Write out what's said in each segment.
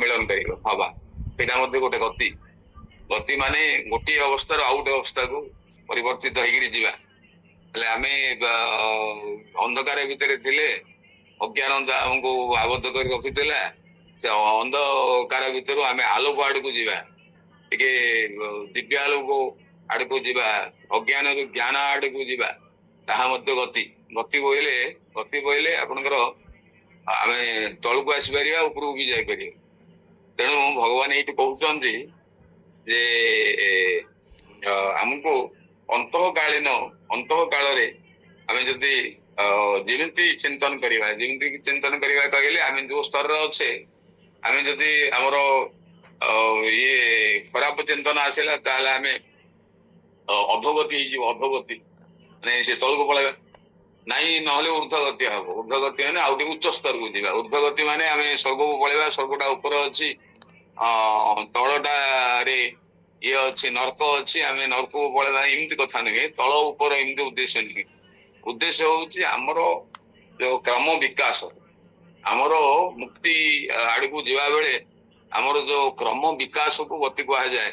ମିଳନ କରିବ ହବା, ସେଇଟା ମଧ୍ୟ ଗୋଟେ ଗତି। ଗତି ମାନେ ଗୋଟିଏ ଅବସ୍ଥାରୁ ଆଉ ଗୋଟେ ଅବସ୍ଥାକୁ ପରିବର୍ତ୍ତିତ ହେଇକିରି ଯିବା। ହେଲେ ଆମେ ଅନ୍ଧକାର ଭିତରେ ଥିଲେ, ଅଜ୍ଞାନ ଆମକୁ ଆବଦ୍ଧ କରି ରଖିଥିଲା। ସେ ଅନ୍ଧକାର ଭିତରୁ ଆମେ ଆଲୋକ ଆଡକୁ ଯିବା, ଟିକେ ଦିବ୍ୟ ଆଲୋକ ଆଡକୁ ଯିବା, ଅଜ୍ଞାନରୁ ଜ୍ଞାନ ଆଡକୁ ଯିବା, ତାହା ମଧ୍ୟ ଗତି। ଗତି ବୋଇଲେ ଆପଣଙ୍କର ଆମେ ତଳକୁ ଆସିପାରିବା, ଉପରକୁ ବି ଯାଇପାରିବା। ତେଣୁ ଭଗବାନ ଏଇଠି କହୁଛନ୍ତି ଯେ ଆମକୁ ଅନ୍ତଃ କାଳରେ ଆମେ ଯଦି ଯେମିତି ଚିନ୍ତନ କରିବା, ଯେମିତି ଚିନ୍ତନ କରିବା କହିଲେ ଆମେ ଯୋଉ ସ୍ତରରେ ଅଛେ, ଆମେ ଯଦି ଆମର ଇଏ ଖରାପ ଚିନ୍ତନ ଆସିଲା ତାହେଲେ ଆମେ ଅଧୋଗତି ହେଇଯିବ। ଅଧୋଗତି ମାନେ ସେ ତଳକୁ ପଳେଇବା, ନାଇଁ ନହେଲେ ଊର୍ଦ୍ଧ୍ୱଗତି ହବ। ଊର୍ଦ୍ଧ୍ୱଗତି ମାନେ ଆଉ ଟିକେ ଉଚ୍ଚ ସ୍ତରକୁ ଯିବା। ଊର୍ଦ୍ଧ୍ୱଗତି ମାନେ ଆମେ ସ୍ୱର୍ଗକୁ ପଳେଇବା, ସ୍ୱର୍ଗଟା ଉପରେ ଅଛି, ତଳଟାରେ ଇଏ ଅଛି, ନର୍କ ଅଛି, ଆମେ ନର୍କକୁ ପଳେଇବା, ଏମିତି କଥା ନୁହେଁ। ତଳ ଉପର ଏମିତି ଉଦ୍ଦେଶ୍ୟ ନୁହେଁ। ଉଦ୍ଦେଶ୍ୟ ହଉଛି ଆମର ଯୋଉ କ୍ରମ ବିକାଶ, ଆମର ମୁକ୍ତି ଆଡକୁ ଯିବା ବେଳେ ଆମର ଯୋଉ କ୍ରମ ବିକାଶକୁ ଗତି କୁହାଯାଏ।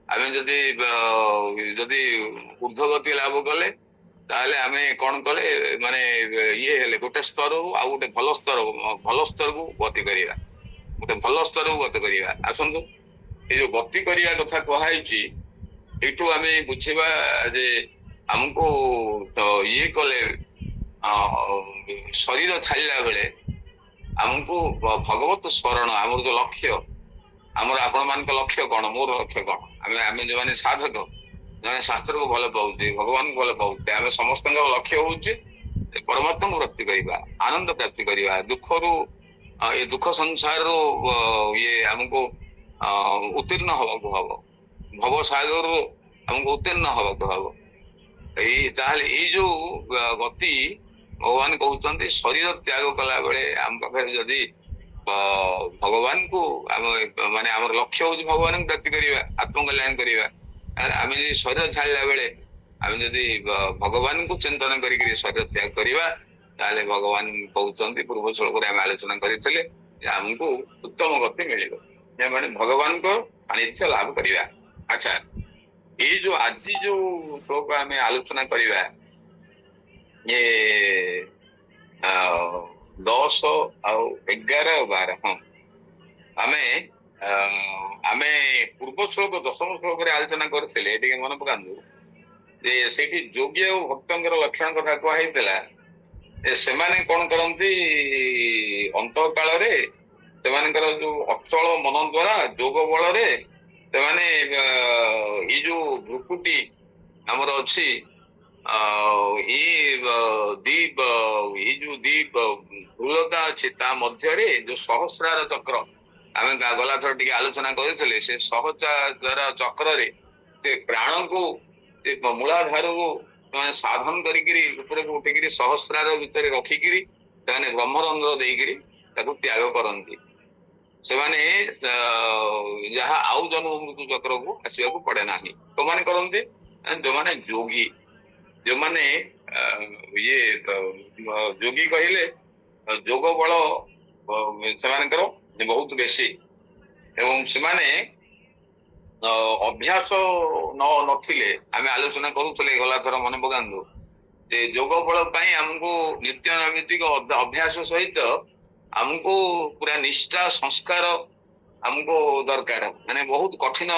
ଆମେ ଯଦି ଊର୍ଦ୍ଧ୍ୱଗତି ଲାଭ କଲେ ତାହେଲେ ଆମେ କଣ କଲେ, ମାନେ ଇଏ ହେଲେ ଗୋଟେ ସ୍ତରରୁ ଆଉ ଗୋଟେ ଭଲ ସ୍ତରକୁ ଗତି କରିବା, ଗୋଟେ ଭଲ ସ୍ତରକୁ ଗତି କରିବା। ଆସନ୍ତୁ, ଏଇ ଯୋଉ ଗତି କରିବା କଥା କୁହାଯାଇଛି, ଏଇଠୁ ଆମେ ବୁଝିବା ଯେ ଆମକୁ ଇଏ କଲେ ଶରୀର ଛାଡିଲା ବେଳେ ଆମକୁ ଭଗବତ ସ୍ମରଣ, ଆମର ଯୋଉ ଲକ୍ଷ୍ୟ, ଆମର ଆପଣ ମାନଙ୍କ ଲକ୍ଷ୍ୟ କଣ, ମୋର ଲକ୍ଷ୍ୟ କଣ, ଆମେ ଯୋଉମାନେ ସାଧକ, ଜଣେ ଶାସ୍ତ୍ରକୁ ଭଲ ପାଉଛେ, ଭଗବାନଙ୍କୁ ଭଲ ପାଉଛେ, ଆମେ ସମସ୍ତଙ୍କର ଲକ୍ଷ୍ୟ ହଉଛି ପରମାତ୍ମାକୁ ପ୍ରାପ୍ତି କରିବା, ଆନନ୍ଦ ପ୍ରାପ୍ତି କରିବା। ଦୁଃଖରୁ ଏ ଦୁଃଖ ସଂସାରରୁ ଇଏ ଆମକୁ ଉତ୍ତୀର୍ଣ୍ଣ ହବାକୁ ହବ, ଭବ ସାଗରରୁ ଆମକୁ ଉତ୍ତୀର୍ଣ୍ଣ ହବାକୁ ହବ। ତାହେଲେ ଏଇ ଯୋଉ ଗତି ଭଗବାନ କହୁଛନ୍ତି, ଶରୀର ତ୍ୟାଗ କଲା ବେଳେ ଆମ ପାଖରେ ଯଦି ଭଗବାନଙ୍କୁ ମାନେ ଆମର ଲକ୍ଷ୍ୟ ହଉଛି ଭଗବାନଙ୍କୁ ପ୍ରାପ୍ତି କରିବା, ଆତ୍ମକଲ୍ୟାଣ କରିବା, ଆମେ ଯଦି ଶରୀର ଛାଡିଲା ବେଳେ ଆମେ ଯଦି ଭଗବାନଙ୍କୁ ଚିନ୍ତନ କରିକିରି ଶରୀର ତ୍ୟାଗ କରିବା, ତାହେଲେ ଭଗବାନ କହୁଛନ୍ତି, ପୂର୍ବ ଶ୍ଲୋକରେ ଆମେ ଆଲୋଚନା କରିଥିଲେ, ଯେ ଆମକୁ ଉତ୍ତମ ଗତି ମିଳିବ, ମାନେ ଭଗବାନଙ୍କ ସାନ୍ନିଧ୍ୟ ଲାଭ କରିବା। ଆଚ୍ଛା, ଏଇ ଯୋଉ ଆଜି ଯୋଉ ଶ୍ଲୋକ ଆମେ ଆଲୋଚନା କରିବା, ଇଏ 10 ଆଉ 11 ଆଉ 12, ହଁ, ଆମେ ପୂର୍ବ ଶ୍ଲୋକ 10ମ ଶ୍ଲୋକରେ ଆଲୋଚନା କରିଥିଲେ। ଟିକେ ମନେ ପକାନ୍ତୁ ଯେ ସେଇଠି ଯୋଗୀ ଆଉ ଭକ୍ତଙ୍କର ଲକ୍ଷଣ କଥା କୁହାହେଇଥିଲା। ସେମାନେ କଣ କରନ୍ତି, ଅନ୍ତଃ କାଳରେ ସେମାନଙ୍କର ଯୋଉ ଅଚଳ ମନ ଦ୍ଵାରା ଯୋଗ ବଳରେ ସେମାନେ ଏଇ ଯୋଉ ଭୃକୁଟି ଆମର ଅଛି, ଏଇ ଯୋଉ ଭ୍ରୁଲତା ଅଛି, ତା ମଧ୍ୟରେ ଯୋଉ ସହସ୍ରାର ଚକ୍ର, ଆମେ ଗଲାଥର ଟିକେ ଆଲୋଚନା କରିଥିଲେ, ସେ ସହସ୍ରାର ଚକ୍ରରେ ସେ ପ୍ରାଣକୁ ସେ ମୂଳାଧାରକୁ ସେମାନେ ସାଧନ କରିକିରି ଉପରକୁ ଉଠିକିରି ସହସ୍ରାର ଭିତରେ ରଖିକିରି ସେମାନେ ବ୍ରହ୍ମରନ୍ଧ୍ର ଦେଇକିରି ତାକୁ ତ୍ୟାଗ କରନ୍ତି। ସେମାନେ ଯାହା ଆଉ ଜନ୍ମ ମୃତ୍ୟୁ ଚକ୍ରକୁ ଆସିବାକୁ ପଡେ ନାହିଁ। କୋଉମାନେ କରନ୍ତି, ଯୋଉମାନେ ଯୋଗୀ, ଯୋଉମାନେ ଯୋଗୀ କହିଲେ ଯୋଗ ବଳ ସେମାନଙ୍କର ବହୁତ ବେଶୀ, ଏବଂ ସେମାନେ ଅଭ୍ୟାସ ନଥିଲେ। ଆମେ ଆଲୋଚନା କରୁଥିଲେ ଗଲାଥର, ମନେ ପକାନ୍ତୁ, ଯେ ଯୋଗ ବଳ ପାଇଁ ଆମକୁ ନିତ୍ୟ ନୈମିତ୍ତିକ ଅଭ୍ୟାସ ସହିତ ଆମକୁ ପୁରା ନିଷ୍ଠା ସଂସ୍କାର ଆମକୁ ଦରକାର। ମାନେ ବହୁତ କଠିନ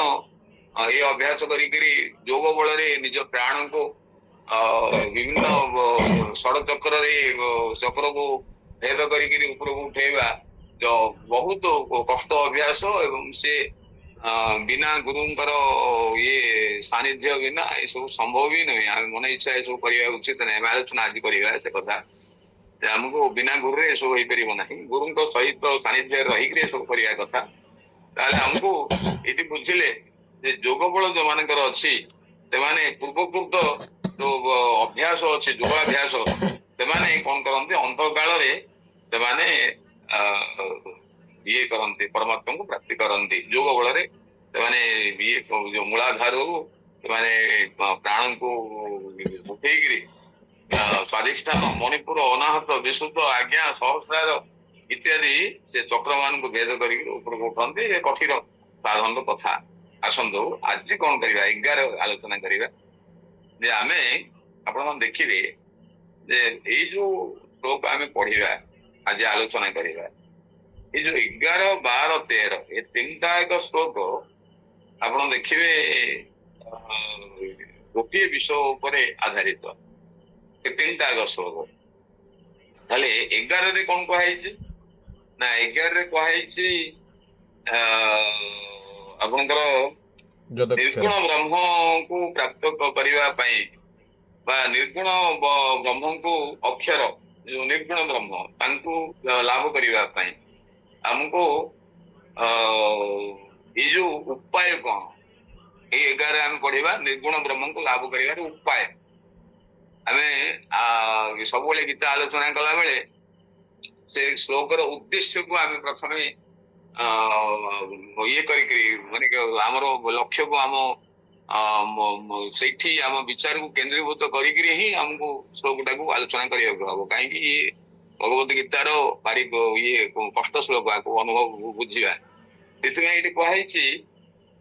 ଏ ଅଭ୍ୟାସ କରିକିରି ଯୋଗ ବଳରେ ନିଜ ପ୍ରାଣକୁ ବିଭିନ୍ନ ଚକ୍ରକୁ ଭେଦ କରିକିରି ଉପରକୁ ଉଠେଇବା ବହୁତ କଷ୍ଟ ଅଭ୍ୟାସ, ଏବଂ ସେ ବିନା ଗୁରୁଙ୍କର ଇଏ ସାନ୍ନିଧ୍ୟ ବିନା ଏସବୁ ସମ୍ଭବ ବି ନୁହେଁ। ଆମେ ମନ ଇଚ୍ଛା ଏସବୁ କରିବା ଉଚିତ ନାହିଁ। ଆମେ ଆଲୋଚନା ଆଜି କରିବା ସେ କଥା, ଯେ ଆମକୁ ବିନା ଗୁରୁରେ ଏସବୁ ହେଇପାରିବ ନାହିଁ। ଗୁରୁଙ୍କ ସହିତ ସାନ୍ନିଧ୍ୟରେ ରହିକିରି ଏସବୁ କରିବା କଥା। ତାହେଲେ ଆମକୁ ଏଠି ବୁଝିଲେ ଯେ ଯୋଗ ବଳ ଯୋଉମାନଙ୍କର ଅଛି, ସେମାନେ ପୂର୍ବକୃତ ଯୋଉ ଅଭ୍ୟାସ ଅଛି, ଯୋଗାଭ୍ୟାସ, ସେମାନେ କଣ କରନ୍ତି, ଅନ୍ଧ କାଳରେ ସେମାନେ ଇଏ କରନ୍ତି, ପରମାତ୍ମାଙ୍କୁ ପ୍ରାପ୍ତି କରନ୍ତି। ଯୋଗ ବଳରେ ସେମାନେ ଯୋଉ ମୂଳାଧାରରୁ ସେମାନେ ପ୍ରାଣଙ୍କୁ ଉଠେଇକିରି ସ୍ୱାଧିଷ୍ଠାନ, ମଣିପୁର, ଅନାହତ, ବିଶୁଦ୍ଧ, ଆଜ୍ଞା, ସହସ୍ରାର ଇତ୍ୟାଦି ସେ ଚକ୍ର ମାନଙ୍କୁ ଭେଦ କରିକି ଉପରକୁ ଉଠନ୍ତି। ଏ କଠିନ ସାଧନର କଥା। ଆସନ୍ତୁ ଆଜି କଣ କରିବା, 11 ଆଲୋଚନା କରିବା ଯେ ଆମେ ଆପଣମାନେ ଦେଖିବେ ଯେ ଏଇ ଯୋଉ ଶ୍ଲୋକ ଆମେ ପଢିବା, ଆଜି ଆଲୋଚନା କରିବା, ଏଇ ଯୋଉ 11, 12, 13 ଏ ତିନିଟା ଏକ ଶ୍ଲୋକ ଆପଣ ଦେଖିବେ ଗୋଟିଏ ବିଷୟ ଉପରେ ଆଧାରିତ। ଏ ତିନିଟା ଏକ ଶ୍ଲୋକ। ତାହେଲେ 11ରେ କଣ କୁହାଯାଇଛି ନା 11ରେ କୁହାଯାଇଛି ଆପଣଙ୍କର ନିର୍ଗୁଣ ବ୍ରହ୍ମକୁ ପ୍ରାପ୍ତ କରିବା ପାଇଁ ବା ନିର୍ଗୁଣ ବ୍ରହ୍ମଙ୍କୁ ଅକ୍ଷର ଯୋଉ ନିର୍ଗୁଣ ବ୍ରହ୍ମ ତାଙ୍କୁ ଲାଭ କରିବା ପାଇଁ ଆମକୁ ଏଇ ଯୋଉ ଉପାୟ କଣ, ଏଇ 11 ଆମେ ପଢିବା ନିର୍ଗୁଣ ବ୍ରହ୍ମଙ୍କୁ ଲାଭ କରିବାର ଉପାୟ। ଆମେ ସବୁବେଳେ ଗୀତା ଆଲୋଚନା କଲା ବେଳେ ସେ ଶ୍ଲୋକର ଉଦ୍ଦେଶ୍ୟକୁ ଆମେ ପ୍ରଥମେ ଇଏ କରିକିରି ମାନେ ଆମର ଲକ୍ଷ୍ୟକୁ ଆମ ସେଇଠି ଆମ ବିଚାରକୁ କେନ୍ଦ୍ରୀଭୂତ କରିକିରି ହିଁ ଆମକୁ ଶ୍ଲୋକଟାକୁ ଆଲୋଚନା କରିବାକୁ ହବ। କାହିଁକି ଭଗବତ ଗୀତାର ଭାରି ଇଏ କଷ୍ଟ ଶ୍ଲୋକ, ଆକୁ ଅନୁଭବ ବୁଝିବା। ସେଥିପାଇଁ ଏଇଠି କୁହାଯାଇଛି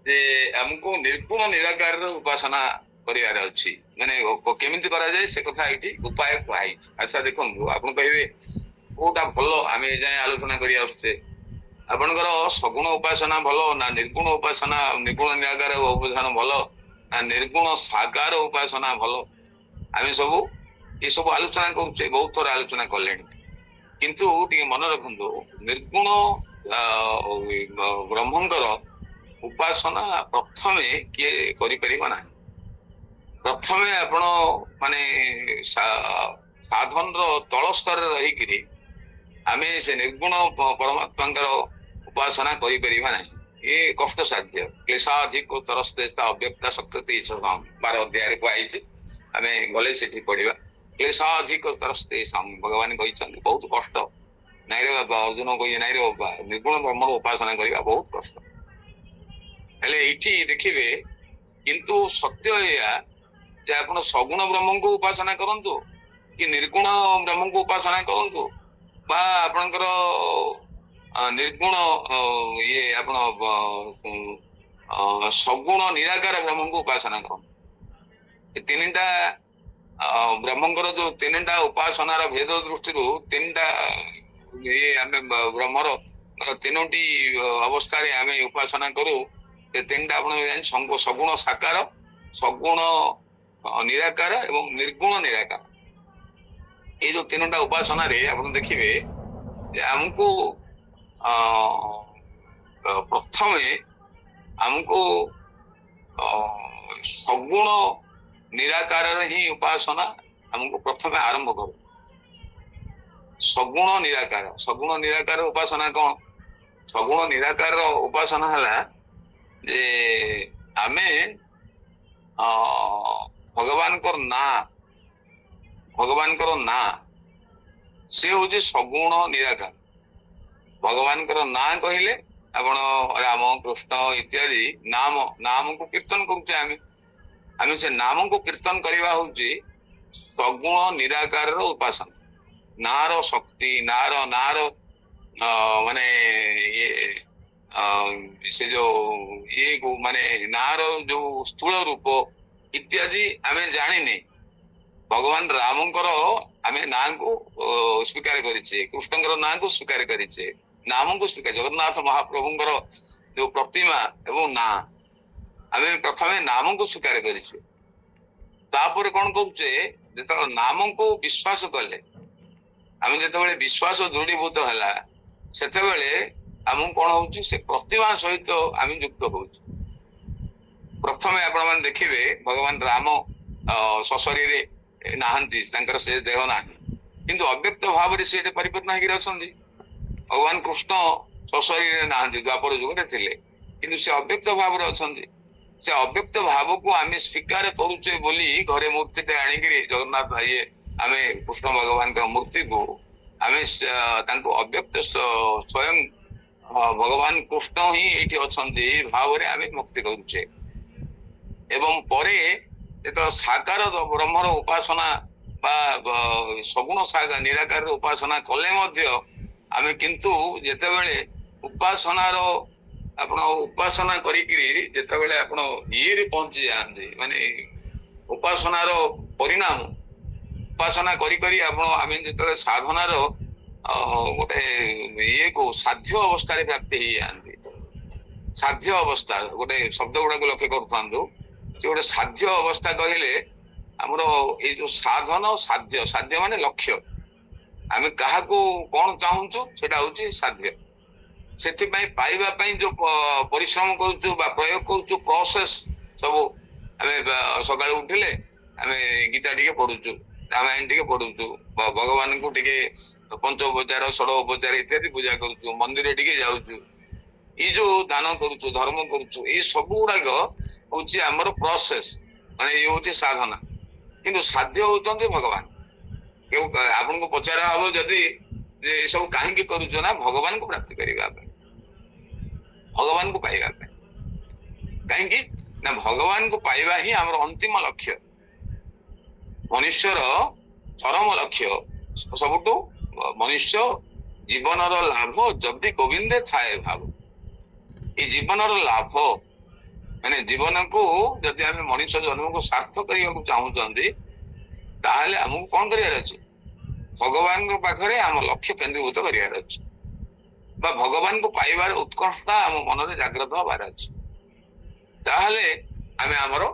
ଯେ ଆମକୁ ନିର୍ଗୁଣ ନିରାକାରର ଉପାସନା କରିବାର ଅଛି। ମାନେ କେମିତି କରାଯାଏ ସେ କଥା ଏଇଠି ଉପାୟ କୁହାଯାଇଛି। ଆଚ୍ଛା ଦେଖନ୍ତୁ, ଆପଣ କହିବେ କୋଉଟା ଭଲ, ଆମେ ଏ ଯାଏଁ ଆଲୋଚନା କରି ଆସୁଛେ, ଆପଣଙ୍କର ସଗୁଣ ଉପାସନା ଭଲ ନା ନିର୍ଗୁଣ ଉପାସନା ନିର୍ଗୁଣ ନିରାକାର ଉପାସନା ଭଲ ନା ନିର୍ଗୁଣ ସାକାର ଉପାସନା ଭଲ? ଆମେ ସବୁ ଏସବୁ ଆଲୋଚନା କରୁଛେ, ବହୁତ ଥର ଆଲୋଚନା କଲେଣି। କିନ୍ତୁ ଟିକେ ମନେ ରଖନ୍ତୁ, ନିର୍ଗୁଣ ବ୍ରହ୍ମଙ୍କର ଉପାସନା ପ୍ରଥମେ କିଏ କରିପାରିବ ନାହିଁ। ପ୍ରଥମେ ଆପଣ ମାନେ ସାଧନର ତଳ ସ୍ତରରେ ରହିକିରି ଆମେ ସେ ନିର୍ଗୁଣ ପରମାତ୍ମାଙ୍କର ଉପାସନା କରିପାରିବା ନାହିଁ। ଏ କଷ୍ଟସାଧ୍ୟ। କ୍ଲେଶାଧିକ ତରସ୍ତେସ୍ତା ଅବ୍ୟକ୍ତା ଶକ୍ତି 12 ଅଧ୍ୟାୟରେ କୁହାଯାଇଛି। ଆମେ ଗଲେ ସେଠି ପଢିବା। କ୍ଲେଶାଧିକ ତରସ୍ତେ ଭଗବାନ କହିଛନ୍ତି ବହୁତ କଷ୍ଟ। ନାଇଁରେ ବାବା, ଅର୍ଜୁନ କହିବେ ନାଇଁରେ ବାବା, ନିର୍ଗୁଣ ବ୍ରହ୍ମର ଉପାସନା କରିବା ବହୁତ କଷ୍ଟ। ହେଲେ ଏଇଠି ଦେଖିବେ, କିନ୍ତୁ ସତ୍ୟ ଏଇଆ ଯେ ଆପଣ ସଗୁଣ ବ୍ରହ୍ମଙ୍କୁ ଉପାସନା କରନ୍ତୁ କି ନିର୍ଗୁଣ ବ୍ରହ୍ମଙ୍କୁ ଉପାସନା କରନ୍ତୁ ବା ଆପଣଙ୍କର ନିର୍ଗୁଣ ଇଏ ଆପଣ ସଗୁଣ ନିରାକାର ବ୍ରହ୍ମଙ୍କୁ ଉପାସନା କରନ୍ତୁ। ଏ ତିନିଟା ବ୍ରହ୍ମଙ୍କର ଯୋଉ ତିନିଟା ଉପାସନାର ଭେଦ ଦୃଷ୍ଟିରୁ ତିନିଟା ଇଏ ଆମେ ବ୍ରହ୍ମର ତିନୋଟି ଅବସ୍ଥାରେ ଆମେ ଉପାସନା କରୁ। ସେ ତିନିଟା ଆପଣ ସଗୁଣ ସାକାର, ସଗୁଣ ନିରାକାର ଏବଂ ନିର୍ଗୁଣ ନିରାକାର। ଏଇ ଯୋଉ ତିନୋଟା ଉପାସନାରେ ଆପଣ ଦେଖିବେ ଯେ ଆମକୁ ପ୍ରଥମେ ଆମକୁ ସଗୁଣ ନିରାକାରରେ ହିଁ ଉପାସନା ଆମକୁ ପ୍ରଥମେ ଆରମ୍ଭ କରୁ। ସଗୁଣ ନିରାକାର ଉପାସନା କଣ? ସଗୁଣ ନିରାକାର ଉପାସନା ହେଲା ଯେ ଆମେ ଭଗବାନଙ୍କର ନାଁ ସେ ହଉଛି ସଗୁଣ ନିରାକାର। ଭଗବାନଙ୍କର ନାଁ କହିଲେ ଆପଣ ରାମ, କୃଷ୍ଣ ଇତ୍ୟାଦି ନାମକୁ କୀର୍ତ୍ତନ କରୁଛେ। ଆମେ ସେ ନାମକୁ କୀର୍ତ୍ତନ କରିବା ହଉଛି ସଗୁଣ ନିରାକାରର ଉପାସନା। ନାଁର ଶକ୍ତି, ନାଁର ମାନେ ସେ ଯୋଉ ଇଏକୁ ମାନେ ନାଁର ଯୋଉ ସ୍ଥୂଳ ରୂପ ଇତ୍ୟାଦି ଆମେ ଜାଣିନେ। ଭଗବାନ ରାମଙ୍କର ଆମେ ନାଁକୁ ସ୍ୱୀକାର କରିଛେ, କୃଷ୍ଣଙ୍କର ନାଁକୁ ସ୍ୱୀକାର କରିଛେ, ନାମକୁ ସ୍ୱୀକାର, ଜଗନ୍ନାଥ ମହାପ୍ରଭୁଙ୍କର ଯୋଉ ପ୍ରତିମା ଏବଂ ନାଁ, ଆମେ ପ୍ରଥମେ ନାମକୁ ସ୍ୱୀକାର କରିଛେ। ତାପରେ କଣ କରୁଛେ, ଯେତେବେଳେ ନାମକୁ ବିଶ୍ୱାସ କଲେ, ଆମେ ଯେତେବେଳେ ବିଶ୍ୱାସ ଦୃଢୀଭୂତ ହେଲା, ସେତେବେଳେ ଆମକୁ କଣ ହଉଛି, ସେ ପ୍ରତିମା ସହିତ ଆମେ ଯୁକ୍ତ ହଉଛୁ। ପ୍ରଥମେ ଆପଣ ମାନେ ଦେଖିବେ ଭଗବାନ ରାମ ସଶରୀରେ ନାହାନ୍ତି, ତାଙ୍କର ସେ ଦେହ ନାହିଁ, କିନ୍ତୁ ଅବ୍ୟକ୍ତ ଭାବରେ ସେ ପରିପୂର୍ଣ୍ଣ ହେଇକି ଅଛନ୍ତି। ଭଗବାନ କୃଷ୍ଣ ସଶରୀରେ ନାହାନ୍ତି, ଦ୍ୱାପର ଯୁଗରେ ଥିଲେ, କିନ୍ତୁ ସେ ଅବ୍ୟକ୍ତ ଭାବରେ ଅଛନ୍ତି। ସେ ଅବ୍ୟକ୍ତ ଭାବକୁ ଆମେ ସ୍ୱୀକାର କରୁଛେ ବୋଲି ଘରେ ମୂର୍ତ୍ତିଟେ ଆଣିକିରି ଜଗନ୍ନାଥ ଭାଇ ଆମେ କୃଷ୍ଣ ଭଗବାନଙ୍କ ମୂର୍ତ୍ତିକୁ ଆମେ ତାଙ୍କୁ ଅବ୍ୟକ୍ତ ସ୍ୱୟଂ ଭଗବାନ କୃଷ୍ଣ ହିଁ ଏଇଠି ଅଛନ୍ତି ଭାବରେ ଆମେ ମୁକ୍ତି କରୁଛେ। ଏବଂ ପରେ ଯେତେବେଳେ ସାକାର ବ୍ରହ୍ମର ଉପାସନା ବା ସଗୁଣ ନିରାକାରର ଉପାସନା କଲେ ମଧ୍ୟ आमे किंतु जेतेबेले उपासनार आपण उपासना करिकिरी जेतेबेले आपण ये रे पहुंची जाते माने उपासनार परिणाम उपासना करी करी आपण आमे जेतेबेले साधनार गोटे ये को साध्य अवस्था रे प्राप्ति ही जाते साध्य अवस्था गोटे शब्द गुड़ा को लक्ष्य करूँ से गोटे साध्य अवस्था कहले आमर ये जो साधन साध्य साध्य माने लक्ष्य आमे कहा को कौन चाहूचु सेटा होची साध्य सेति पाइबा जो परिश्रम करूचु बा प्रयोग करूचु प्रोसेस सब आमे सकाळ उठिले आमे गीता टिके पढुचु रामायण टिके पढुचु भगवान को टिके पंचोपचार षोडोपचार इत्यादि पूजा करूचु मंदिर टिके जाउचु ये जो दान करूचु धर्म करूचु ये सब गुड़ाक होची हमर प्रोसेस माने ये होची साधना किंतु साध्य होचंती भगवान आपन को पचारा हबो जदी ये सब काहे करूचु ना भगवान को प्राप्त करिबा भगवान को पाइबा काहे ना भगवान को पाइबा ही हमर अंतिम लक्ष्य मनुष्यर चरम लक्ष्य सबुटो मनुष्य जीवन लाभ जदि गोविंदे थाए भाव ये जीवन लाभ माने जीवन को जदि आम मनुष्य जन्म को सार्थ करने चाहूँ ताहले हमको कौन करियार अछि भगवान को पाखरे आम लक्ष्य केंद्रीभूत करियार अछि बा भगवान को पाइबार उत्कर्षता आम मन रे जागृत होबार अछि ताहले आमे हमर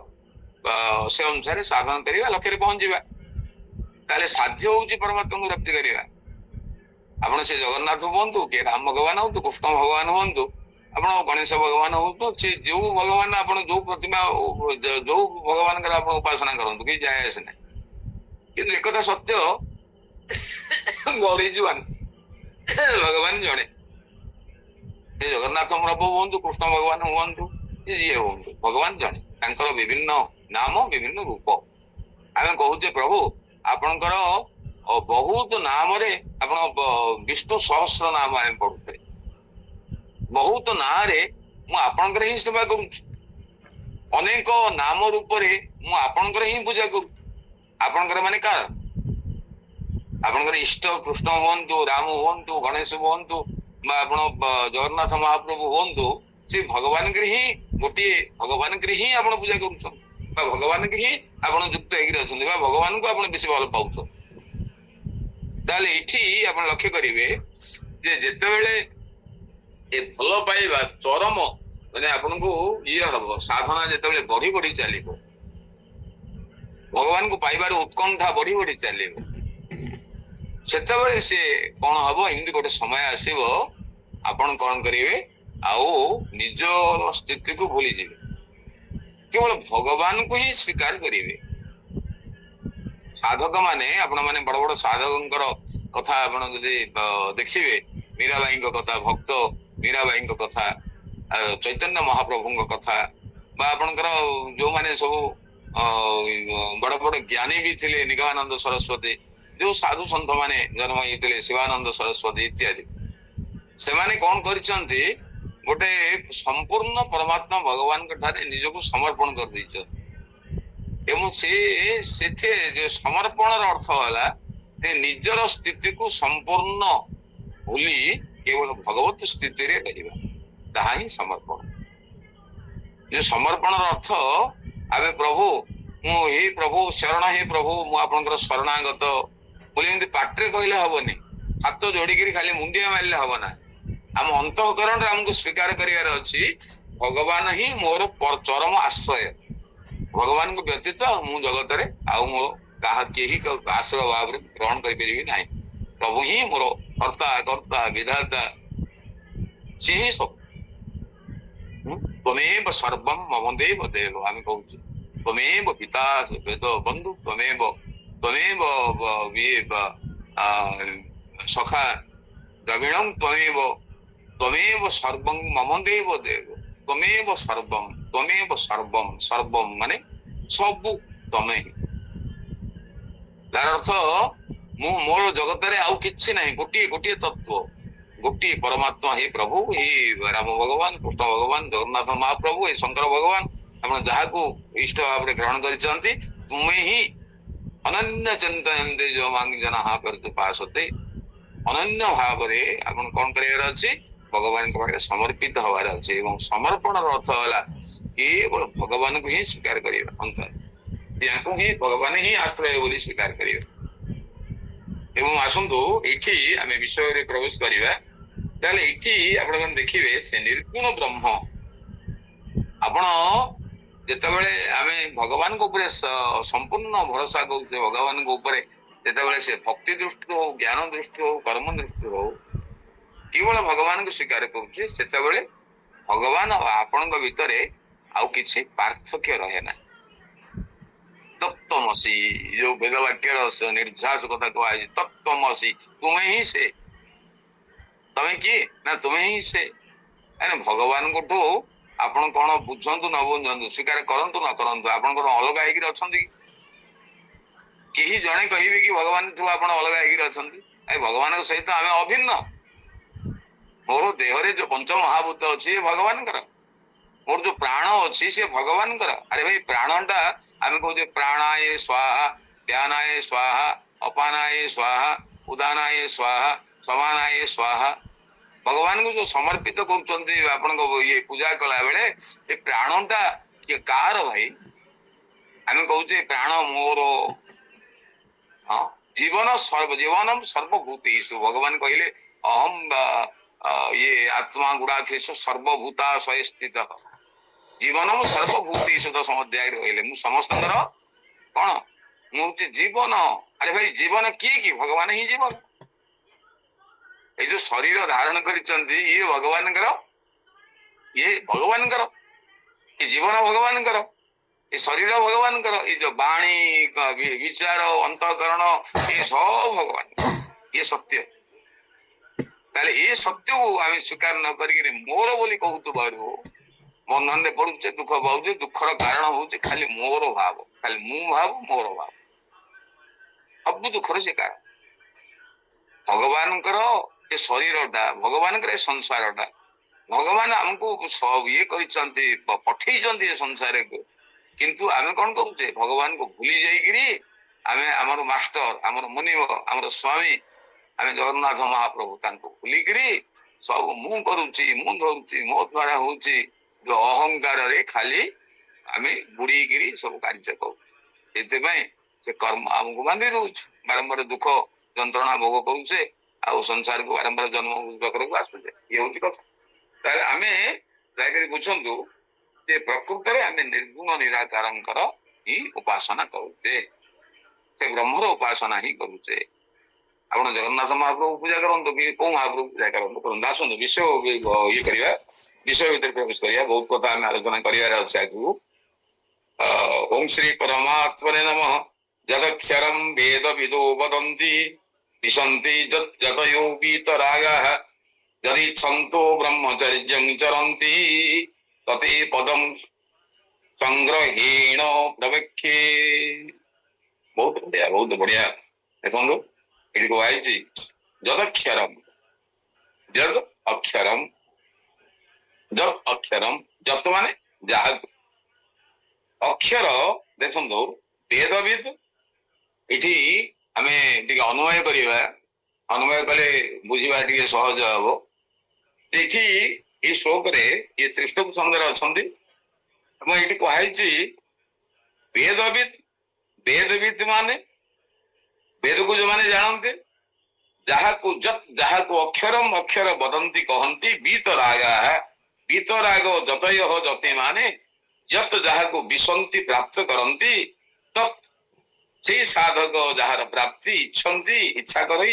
से अनुसार साधन करिवा लक्ष्य रे पहुंचीबा ताहले साध्य होउची परमात्मा को प्राप्ति करिवा आपण से जगन्नाथ हुंतु के राम भगवान हुंतु कृष्ण भगवान हुंतु आपण गणेश भगवान हुंतु से जो भगवान आपण जो प्रतिमा जो भगवान का आपण उपासना करंतु कि जाय आसे नै किंतु एकथा सत्य गौरी जुआन भगवान जणे जगन्नाथ प्रभु हुंतु कृष्ण भगवान हुंतु ये हुंतु भगवान जणे तांकर विभिन्न नाम विभिन्न रूप आमे कहूचे प्रभु आपणकर बहुत नाम रे आपण विष्णु सहस्र नाम आमे पढुते बहुत ना रे मु आपणकर ही सेवा करूछु अनेक नाम रूप रे मु आपणकर ही पूजा करू आपणकर माने का आपणकर इष्ट कृष्ण हुंतु राम हुंतु गणेश हुंतु बा आपण जगन्नाथ महाप्रभु हुंतु से भगवान के ही गोटे भगवान के ही आपण पूजा करूछन बा भगवान के ही आपण युक्त हेगिर अछन बा भगवान को आपण बेसी भल पाउछो ताले इठी आपण लक्ष्य करिवे जे जेतेबेले ए भल पाइबा चरम माने आपण को ये हबो साधना जेतेबेले बढ़ी बढ़ी चलिबो भगवान को पाइबार उत्कंठा बढ़ी बढ़ी चलिबो सेतेबेले से कोन हबो इमि गोटे समय आसीबो आपण कोन करिवे आउ निज स्थिति को भूली जीवे केवल भगवान को ही स्वीकार करिवे साधक माने आपण माने बड़ बड़ साधकंकर कथा आपण जदि देखिबे मीराबाई को कथा भक्त मीराबाई को कथा चैतन्य महाप्रभु कथा बा आपणकर जो माने सब बड़ बड़ ज्ञानी भी थिले निगमानंद सरस्वती जो साधु संत माने जन्म होइतिले शिवानंद सरस्वती इत्यादि से माने कौन करिसंती गोटे संपूर्ण परमात्मा भगवान के ठारे निजको समर्पण कर दैछ एवं से जो समर्पण अर्थ होला निजर स्थिति को संपूर्ण भूली केवल भगवत स्थिति रे रहिबा ताहा ही समर्पण जो समर्पण अर्थ आबे प्रभु मु हे प्रभु शरण हे प्रभु मु आपनकर शरणागत बोली एमती पाट्रे कहले हबनी हाथ जोड़ी खाली मुंडिया मारले हब ना आम अंतःकरण रे हमको स्वीकार करिवार अछि भगवान ही मोर चरम आश्रय भगवान को व्यतीत मु जगत रे आउ मोर कहा केही आश्रय भाव रे ग्रहण करि परिबि नाही प्रभु ही मोर कर्ता कर्ता विधाता से ही सब त्वमेव सर्वम मम देव देव आम कहूँ त्वमेव पिता वेद बंधु त्वमेव सखा द्रविणम त्वमेव सर्वं मम देव देव त्वमेव सर्वम सर्वम माने सबु तमे तार अर्थ मु मोर जगत रे आउ किछि नाही गोटिए गोटिए तत्व गोटिए परमात्मा हे प्रभु हे राम भगवान कृष्ण भगवान जगन्नाथ महाप्रभु हे शंकर भगवान आपण जहा को इष्ट भाव रे ग्रहण करिसंती तुमे ही अनन्य चिंतयन्ते जो मांग जना पर पासते ଅନନ୍ୟ ଭାବରେ ଆପଣ କଣ କରିବାର ଅଛି, ଭଗବାନଙ୍କ ପାଖରେ ସମର୍ପିତ ହବାର ଅଛି। ଏବଂ ସମର୍ପଣର ଅର୍ଥ ହେଲା କେବଳ ଭଗବାନଙ୍କୁ ହିଁ ସ୍ୱୀକାର କରିବା, ଅନ୍ତର ତାଙ୍କୁ ହିଁ ଭଗବାନ ହିଁ ଆଶ୍ରୟ ବୋଲି ସ୍ୱୀକାର କରିବା। ଏବଂ ଆସନ୍ତୁ ଏଇଠି ଆମେ ବିଷୟରେ ପ୍ରବେଶ କରିବା। ତାହେଲେ ଏଇଠି ଆପଣମାନେ ଦେଖିବେ ସେ ନିର୍ଗୁଣ ବ୍ରହ୍ମ। ଆପଣ ଯେତେବେଳେ ଆମେ ଭଗବାନଙ୍କ ଉପରେ ସମ୍ପୂର୍ଣ୍ଣ ଭରସା କରୁଛେ, ଭଗବାନଙ୍କ ଉପରେ ଯେତେବେଳେ ସେ ଭକ୍ତି ଦୃଷ୍ଟିରୁ ହଉ, ଜ୍ଞାନ ଦୃଷ୍ଟିରୁ ହଉ, କର୍ମ ଦୃଷ୍ଟିରୁ ହଉ, କେବଳ ଭଗବାନଙ୍କୁ ସ୍ୱୀକାର କରୁଛେ, ସେତେବେଳେ ଭଗବାନ ଆଉ ଆପଣଙ୍କ ଭିତରେ ଆଉ କିଛି ପାର୍ଥକ୍ୟ ରହେ ନା। ତତ୍ତ୍ୱମସି, ଯୋଉ ବେଦ ବାକ୍ୟର ନିର୍ଝାସ କଥା କୁହାଯାଇଛି, ତତ୍ତ୍ୱମସି, ତୁମେ ହିଁ ସେ। ତମେ କିଏ ନା ତୁମେ ହିଁ ସେ। ଭଗବାନଙ୍କଠୁ ଆପଣ କଣ ବୁଝନ୍ତୁ ନ ବୁଝନ୍ତୁ, ସ୍ୱୀକାର କରନ୍ତୁ ନ କରନ୍ତୁ, ଆପଣ କଣ ଅଲଗା ହେଇକିରି ଅଛନ୍ତି କି? କେହି ଜଣେ କହିବେ କି ଭଗବାନଠୁ ଆପଣ ଅଲଗା ହେଇକିରି ଅଛନ୍ତି? ଭଗବାନଙ୍କ ସହିତ ଆମେ ଅଭିନ୍ନ। ମୋର ଦେହରେ ଯୋଉ ପଞ୍ଚମହାଭୂତ ଅଛି ଭଗବାନଙ୍କର, ମୋର ଯୋଉ ପ୍ରାଣ ଅଛି ସେ ଭଗବାନଙ୍କର। ଆରେ ଭାଇ, ପ୍ରାଣଟା ଆମେ କହୁଛେ ପ୍ରାଣାୟ ସ୍ୱାହା, ଧ୍ୟାନାୟ ସ୍ୱାହା, ଅପାନାୟ ସ୍ୱାହା, ଉଦାନାୟ ସ୍ୱାହା, ସମାନାୟ ସ୍ୱାହା। ଭଗବାନଙ୍କୁ ଯୋଉ ସମର୍ପିତ କରୁଛନ୍ତି ଆପଣଙ୍କ ଇଏ ପୂଜା କଲା ବେଳେ, ଏ ପ୍ରାଣଟା କିଏ କାହାର ଭାଇ? ଆମେ କହୁଛେ ପ୍ରାଣ ମୋର। ହଁ, ଜୀବନମ ସର୍ବଭୂତେଷୁ। ଭଗବାନ କହିଲେ ଅହମ୍ ଇଏ ଆତ୍ମା ଗୁଡାକେଶ ସର୍ବଭୂତା ଶହେ ସ୍ଥିତ। ଜୀବନମ ସର୍ବଭୂତେଷୁ ତ ଅଧ୍ୟାୟରେ କହିଲେ ମୁଁ ସମସ୍ତଙ୍କର କଣ, ମୁଁ ହଉଛି ଜୀବନ। ଆରେ ଭାଇ, ଜୀବନ କିଏ କି? ଭଗବାନ ହିଁ ଜୀବନ। ଏଇ ଯୋଉ ଶରୀର ଧାରଣ କରିଛନ୍ତି ଇଏ ଭଗବାନଙ୍କର, ଇଏ ଭଗବାନଙ୍କର। ଏ ଜୀବନ ଭଗବାନଙ୍କର, ଏ ଶରୀର ଭଗବାନଙ୍କର, ଏଇ ଯୋଉ ବାଣୀ, ବିଚାର, ଅନ୍ତଃକରଣ, ଏ ସବୁ ଭଗବାନ। ଇଏ ସତ୍ୟ। ତାହେଲେ ଏ ସତ୍ୟକୁ ଆମେ ସ୍ୱୀକାର ନ କରିକିରି ମୋର ବୋଲି କହୁଥିବାରୁ ବନ୍ଧନରେ ପଡୁଛେ, ଦୁଃଖ ପାଉଛେ। ଦୁଃଖର କାରଣ ହଉଛି ଖାଲି ମୋର ଭାବ, ଖାଲି ମୁଁ ଭାବ, ମୋର ଭାବ, ସବୁ ଦୁଃଖର ସେ କାରଣ। ଭଗବାନଙ୍କର ଏ ଶରୀରଟା, ଭଗବାନଙ୍କର ଏ ସଂସାରଟା, ଭଗବାନ ଆମକୁ ଇଏ କରିଛନ୍ତି, ପଠେଇଛନ୍ତି ଏ ସଂସାରକୁ। କିନ୍ତୁ ଆମେ କଣ କରୁଛେ, ଭଗବାନଙ୍କୁ ଭୁଲି ଯାଇକିରି ଆମେ ଆମର ମାଷ୍ଟର, ଆମର ମୁନିବ, ଆମର ସ୍ୱାମୀ, ଆମେ ଜଗନ୍ନାଥ ମହାପ୍ରଭୁ, ତାଙ୍କୁ ଭୁଲିକିରି ସବୁ ମୁଁ କରୁଛି, ମୁଁ ଧରୁଛି, ମୋ ଦ୍ଵାରା ହଉଛି, ଯୋଉ ଅହଙ୍କାରରେ ଖାଲି ଆମେ ବୁଡେଇକିରି ସବୁ କାର୍ଯ୍ୟ କରୁଛୁ। ସେଥିପାଇଁ ସେ କର୍ମ ଆମକୁ ବାନ୍ଧି ଦଉଛି, ବାରମ୍ବାର ଦୁଃଖ ଯନ୍ତ୍ରଣା ଭୋଗ କରୁଛେ, ଆଉ ସଂସାରକୁ ବାରମ୍ବାର ଜନ୍ମ ଚକ୍ରକୁ ଆସୁଛେ। ଇଏ ହଉଛି କଥା। ତାହେଲେ ଆମେ ଦୟାକରି ବୁଝନ୍ତୁ ଯେ ପ୍ରକୃତରେ ଆମେ ନିର୍ଗୁଣ ନିରାକାରଙ୍କର ହିଁ ଉପାସନା କରୁଛେ, ସେ ବ୍ରହ୍ମର ଉପାସନା ହିଁ କରୁଛେ। ଆପଣ ଜଗନ୍ନାଥ ମହାପ୍ରଭୁ ପୂଜା କରନ୍ତୁ କି କୋଉ ମହାପ୍ରଭୁ ପୂଜା କରନ୍ତୁ, ଆସନ୍ତୁ ବିଷୟ ଇଏ କରିବା, ବିଷୟ ଭିତରେ ପ୍ରବେଶ କରିବା। ବହୁତ କଥା ଆମେ ଆଲୋଚନା କରିବାର ଅଛି ଆଗକୁ। ଓಂ ଶ୍ରୀ ପରମାତ୍ମନେ ନମଃ। ଯଦକ୍ଷରଂ ବେଦ ବିଦୋ ବଦନ୍ତି ବିଶନ୍ତି ଯତୟୋ वीतरागाः ଯଦିଚ୍ଛନ୍तो ବ୍ରହ୍ମଚର୍ଯ୍ୟଂ ଚରନ୍ତି ତତେ ପଦଂ ସଂଗ୍रहेଣ ପ୍ରବକ୍ଷେ। ବହୁତ ବଢିଆ, ବହୁତ ବଢିଆ। ଦେଖନ୍ତୁ ଏଠି କୁହାଯାଇଛି ଯଦକ୍ଷରଂ, ଯଦ୍ ଅକ୍ଷରଂ, ଯଦ୍ ଅକ୍ଷରଂ, ଯତ୍ ମାନେ ଯାହାକୁ, ଅକ୍ଷର। ଦେଖନ୍ତୁ ବେଦବିଦ୍, ଏଠି ଆମେ ଟିକେ ଅନୁମୟ କରିବା, ଅନୁମୟ କଲେ ବୁଝିବା ଟିକେ ସହଜ ହବ। ଏଠି ଏଇ ଶ୍ଲୋକରେ ଇଏ ତ୍ରିଷ୍ଟୋପ ଛନ୍ଦରେ ଅଛନ୍ତି ଏବଂ ଏଠି କୁହାଯାଇଛି ବେଦବିଦ୍। ବେଦବିଦ୍ ମାନେ ବେଦକୁ ଯୋଉମାନେ ଜାଣନ୍ତି, ଯାହାକୁ ଯତ୍, ଯାହାକୁ ଅକ୍ଷରମ୍ ଅକ୍ଷର ବଦନ୍ତି କହନ୍ତି, वीतरागाः, वीतराଗ ଯତୟଃ, ଯତି ମାନେ ଯତ୍, ଯାହାକୁ ବିଶନ୍ତି ପ୍ରାପ୍ତ କରନ୍ତି, ତତ୍ ସେଇ ସାଧକ ଯାହାର ପ୍ରାପ୍ତି ଇଚ୍ଛନ୍ତି, ଇଚ୍ଛା କରି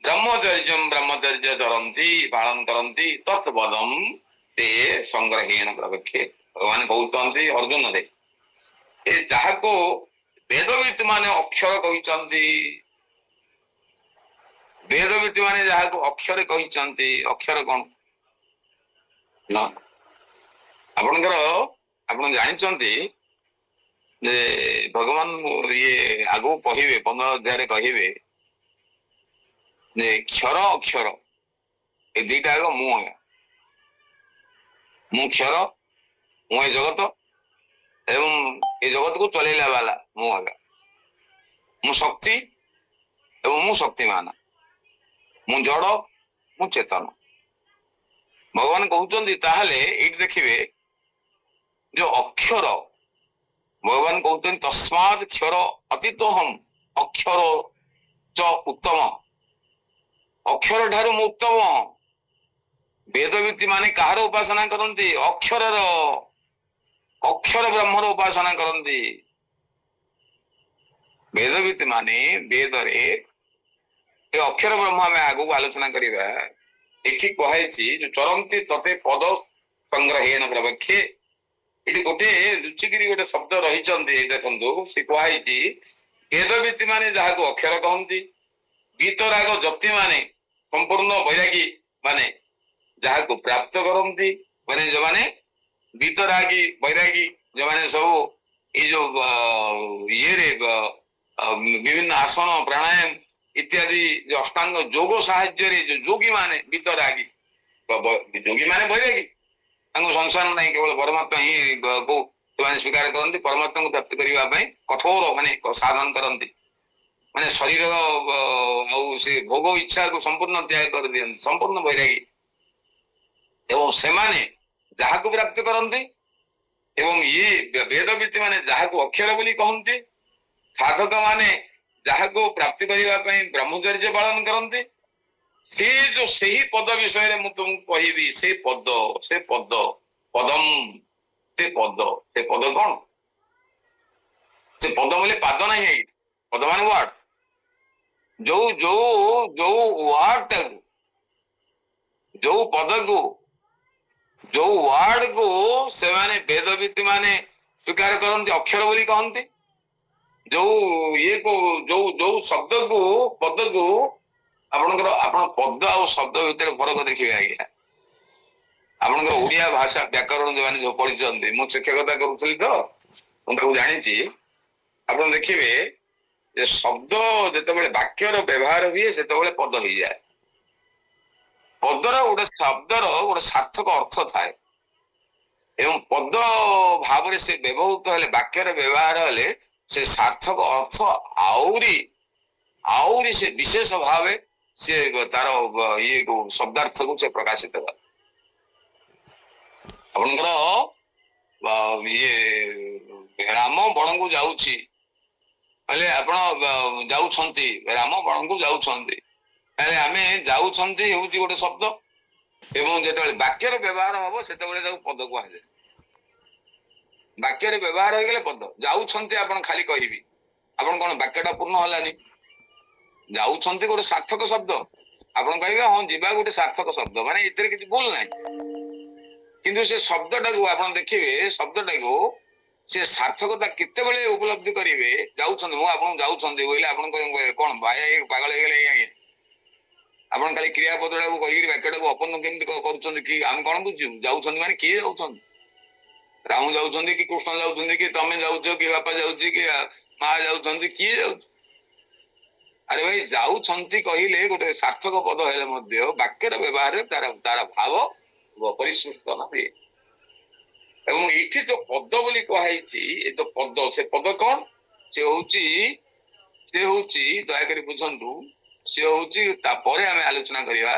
ବ୍ରହ୍ମଚର୍ଯ୍ୟଂ, ବ୍ରହ୍ମଚର୍ଯ୍ୟ ଚରନ୍ତି, ପାଳନ କରନ୍ତି, ତତ୍ ପଦମ୍ તે ସଂଗ୍रहेଣ ପ୍ରବକ୍ଷେ। ଭଗବାନ କହୁଛନ୍ତି ଅର୍ଜୁନରେ, ଏ ଯାହାକୁ ବେଦବିତ୍ ମାନେ ଅକ୍ଷର କହିଛନ୍ତି, ବେଦବିତ୍ ମାନେ ଯାହାକୁ ଅକ୍ଷର କହିଛନ୍ତି, ଅକ୍ଷର କଣ ନା ଆପଣଙ୍କର, ଆପଣ ଜାଣିଛନ୍ତି ଯେ ଭଗବାନ ଇଏ ଆଗକୁ କହିବେ 15 ଅଧ୍ୟାୟରେ କହିବେ ଯେ କ୍ଷର ଅକ୍ଷର ଏ ଦିଟା ଆଗ ମୁଁ ଆଜ୍ଞା, ମୁଁ କ୍ଷର, ମୁଁ ଏ ଜଗତ ଏବଂ ଏ ଜଗତକୁ ଚଲେଇଲା ବାଲା ମୁଁ ଆଜ୍ଞା, ମୁଁ ଶକ୍ତି ଏବଂ ମୁଁ ଶକ୍ତିମାନ। ମୁଁ ଜଡ ମୁଁ ଚେତନ। ଭଗବାନ କହୁଛନ୍ତି ତାହେଲେ ଏଇଠି ଦେଖିବେ ଯୋଉ ଅକ୍ଷର, ଭଗବାନ କହୁଛନ୍ତି ତସ୍ମାତ୍ କ୍ଷର ଅତୀତୋହମ୍ ଅକ୍ଷର ଚ ଉତ୍ତମ, ଅକ୍ଷର ଠାରୁ ମୁଁ ଉତ୍ତମ। ବେଦବିତ୍ତି ମାନେ କାହାର ଉପାସନା କରନ୍ତି? ଅକ୍ଷରର, ଅକ୍ଷର ବ୍ରହ୍ମର ଉପାସନା କରନ୍ତି। ବେଦବିତ୍ତି ମାନେ ବେଦରେ ଏ ଅକ୍ଷର ବ୍ରହ୍ମ ଆମେ ଆଗକୁ ଆଲୋଚନା କରିବା। ଏଠି କୁହାଯାଇଛି ଯୋଉ ଚରନ୍ତି ତତେ ପଦ ସଂଗ୍ରହେଣ ପ୍ରବକ୍ଷେ, ଏଠି ଗୋଟେ ଲୁଚିକିରି ଗୋଟେ ଶବ୍ଦ ରହିଛନ୍ତି ଦେଖନ୍ତୁ, ସେ କୁହାଯାଇଛି ବେଦବିତ୍ତି ମାନେ ଯାହାକୁ ଅକ୍ଷର କହନ୍ତି, ବିତରାଗ ଯତି ମାନେ ସମ୍ପୂର୍ଣ୍ଣ ବୈରାଗୀ ମାନେ ଯାହାକୁ ପ୍ରାପ୍ତ କରନ୍ତି, ମାନେ ଯୋଉମାନେ ବିତରାଗୀ ବୈରାଗୀ ଯୋଉମାନେ ସବୁ ଏଇ ଯୋଉ ଇଏରେ ବିଭିନ୍ନ ଆସନ ପ୍ରାଣାୟାମ ଇତ୍ୟାଦି ଯୋଉ ଅଷ୍ଟାଙ୍ଗ ଯୋଗ ସାହାଯ୍ୟରେ ଯୋଉ ଯୋଗୀ ମାନେ ବିତରାଗୀ, ଯୋଗୀ ମାନେ ବୈରାଗୀ, ତାଙ୍କୁ ସଂସାର ନାହିଁ, କେବଳ ପରମାତ୍ମା ହିଁ ସେମାନେ ସ୍ୱୀକାର କରନ୍ତି, ପରମାତ୍ମାକୁ ପ୍ରାପ୍ତି କରିବା ପାଇଁ କଠୋର ମାନେ ସାଧନ କରନ୍ତି, ମାନେ ଶରୀର ଆଉ ସେ ଭୋଗ ଇଚ୍ଛାକୁ ସମ୍ପୂର୍ଣ୍ଣ ତ୍ୟାଗ କରିଦିଅନ୍ତି, ସମ୍ପୂର୍ଣ୍ଣ ବୈରାଗୀ। ଏବଂ ସେମାନେ ଯାହାକୁ ପ୍ରାପ୍ତ କରନ୍ତି, ଏବଂ ଇଏ ବେଦବିତ୍ତି ମାନେ ଯାହାକୁ ଅକ୍ଷର ବୋଲି କହନ୍ତି, ସାଧକ ମାନେ ଯାହାକୁ ପ୍ରାପ୍ତି କରିବା ପାଇଁ ବ୍ରହ୍ମଚର୍ଯ୍ୟ ପାଳନ କରନ୍ତି, ସେ ଯୋଉ ସେହି ପଦ ବିଷୟରେ ମୁଁ ତୁମକୁ କହିବି। ସେ ପଦ ପଦମ୍, ସେ ପଦ କଣ? ସେ ପଦ ବୋଲି ପାଦ ନାହିଁ, ଏଇ ପଦ ମାନେ ୱାର୍ଡ। ଯୋଉ ଯୋଉ ଯୋଉ ୱାର୍ଡ ଟାକୁ, ଯୋଉ ପଦକୁ, ଯୋଉ ୱାର୍ଡ କୁ ସେମାନେ ବେଦବିତ୍ତି ମାନେ ସ୍ୱୀକାର କରନ୍ତି, ଅକ୍ଷର ବୋଲି କହନ୍ତି, ଯୋଉ ଇଏକୁ ଯୋଉ ଯୋଉ ଶବ୍ଦକୁ ପଦକୁ ଆପଣଙ୍କର, ଆପଣ ପଦ ଆଉ ଶବ୍ଦ ଭିତରେ ଫରକ ଦେଖିବେ ଆଜ୍ଞା। ଆପଣଙ୍କର ଓଡିଆ ଭାଷା ବ୍ୟାକରଣ ଯୋଉମାନେ ଯୋଉ ପଢିଛନ୍ତି, ମୁଁ ଶିକ୍ଷକତା କରୁଥିଲି ତ ମୁଁ ତାକୁ ଜାଣିଛି। ଆପଣ ଦେଖିବେ ଯେ ଶବ୍ଦ ଯେତେବେଳେ ବାକ୍ୟର ବ୍ୟବହାର ହୁଏ ସେତେବେଳେ ପଦ ହେଇଯାଏ। ପଦର ଗୋଟେ ଶବ୍ଦର ଗୋଟେ ସାର୍ଥକ ଅର୍ଥ ଥାଏ, ଏବଂ ପଦ ଭାବରେ ସେ ବ୍ୟବହୃତ ହେଲେ, ବାକ୍ୟରେ ବ୍ୟବହାର ହେଲେ ସେ ସାର୍ଥକ ଅର୍ଥ ଆହୁରି ସେ ବିଶେଷ ଭାବେ ସେ ତାର ଇଏକୁ ଶବ୍ଦାର୍ଥକୁ ସେ ପ୍ରକାଶିତ କରେ। ଆପଣଙ୍କର ଇଏ ରାମ ବଣକୁ ଯାଉଛି ହେଲେ ଆପଣ ଯାଉଛନ୍ତି, ରାମ ବଣକୁ ଯାଉଛନ୍ତି, ହେଲେ ଆମେ ଯାଉଛନ୍ତି ହେଉଛି ଗୋଟେ ଶବ୍ଦ, ଏବଂ ଯେତେବେଳେ ବାକ୍ୟର ବ୍ୟବହାର ହବ ସେତେବେଳେ ତାକୁ ପଦ କୁହାଯାଏ। ବାକ୍ୟରେ ବ୍ୟବହାର ହେଇଗଲେ ପଦ। ଯାଉଛନ୍ତି ଆପଣ ଖାଲି କହିବି, ଆପଣ କଣ ବାକ୍ୟଟା ପୂର୍ଣ୍ଣ ହେଲାନି? ଯାଉଛନ୍ତି ଗୋଟେ ସାର୍ଥକ ଶବ୍ଦ, ଆପଣ କହିବେ ହଁ ଯିବା ଗୋଟେ ସାର୍ଥକ ଶବ୍ଦ, ମାନେ ଏଥିରେ କିଛି ଭୁଲ ନାହିଁ। କିନ୍ତୁ ସେ ଶବ୍ଦଟାକୁ ଆପଣ ଦେଖିବେ, ଶବ୍ଦଟାକୁ ସେ ସାର୍ଥକତା କେତେବେଳେ ଉପଲବ୍ଧି କରିବେ? ଯାଉଛନ୍ତି, ମୁଁ ଆପଣଙ୍କୁ ଯାଉଛନ୍ତି କହିଲେ ଆପଣ କଣ ପାଗଳ ହେଇଗଲେ ଆଜ୍ଞା? ଆପଣ ଖାଲି କ୍ରିୟାପଦଟାକୁ କହିକିରି ବାକ୍ୟଟାକୁ ଅପନ୍ନ କେମିତି କରୁଛନ୍ତି କି? ଆମେ କଣ ବୁଝିବୁ? ଯାଉଛନ୍ତି ମାନେ କିଏ ଯାଉଛନ୍ତି? ରାମ ଯାଉଛନ୍ତି କି କୃଷ୍ଣ ଯାଉଛନ୍ତି କି ତମେ ଯାଉଛ କି ବାପା ଯାଉଛି କି ମା ଯାଉଛନ୍ତି, କିଏ ଯାଉଛି? ଆରେ ଭାଇ, ଯାଉଛନ୍ତି କହିଲେ ଗୋଟେ ସାର୍ଥକ ପଦ ହେଲେ ମଧ୍ୟ ବାକ୍ୟର ବ୍ୟବହାରରେ ତାର ଭାବ ପରିସୃଷ୍ଟ ହୁଏ। ଏବଂ ଏଇଠି ଯୋଉ ପଦ ବୋଲି କୁହାଯାଇଛି, ଏ ଯୋଉ ପଦ, ସେ ପଦ କଣ? ସେ ହଉଛି ଦୟାକରି ବୁଝନ୍ତୁ, ସେ ହଉଛି, ତାପରେ ଆମେ ଆଲୋଚନା କରିବା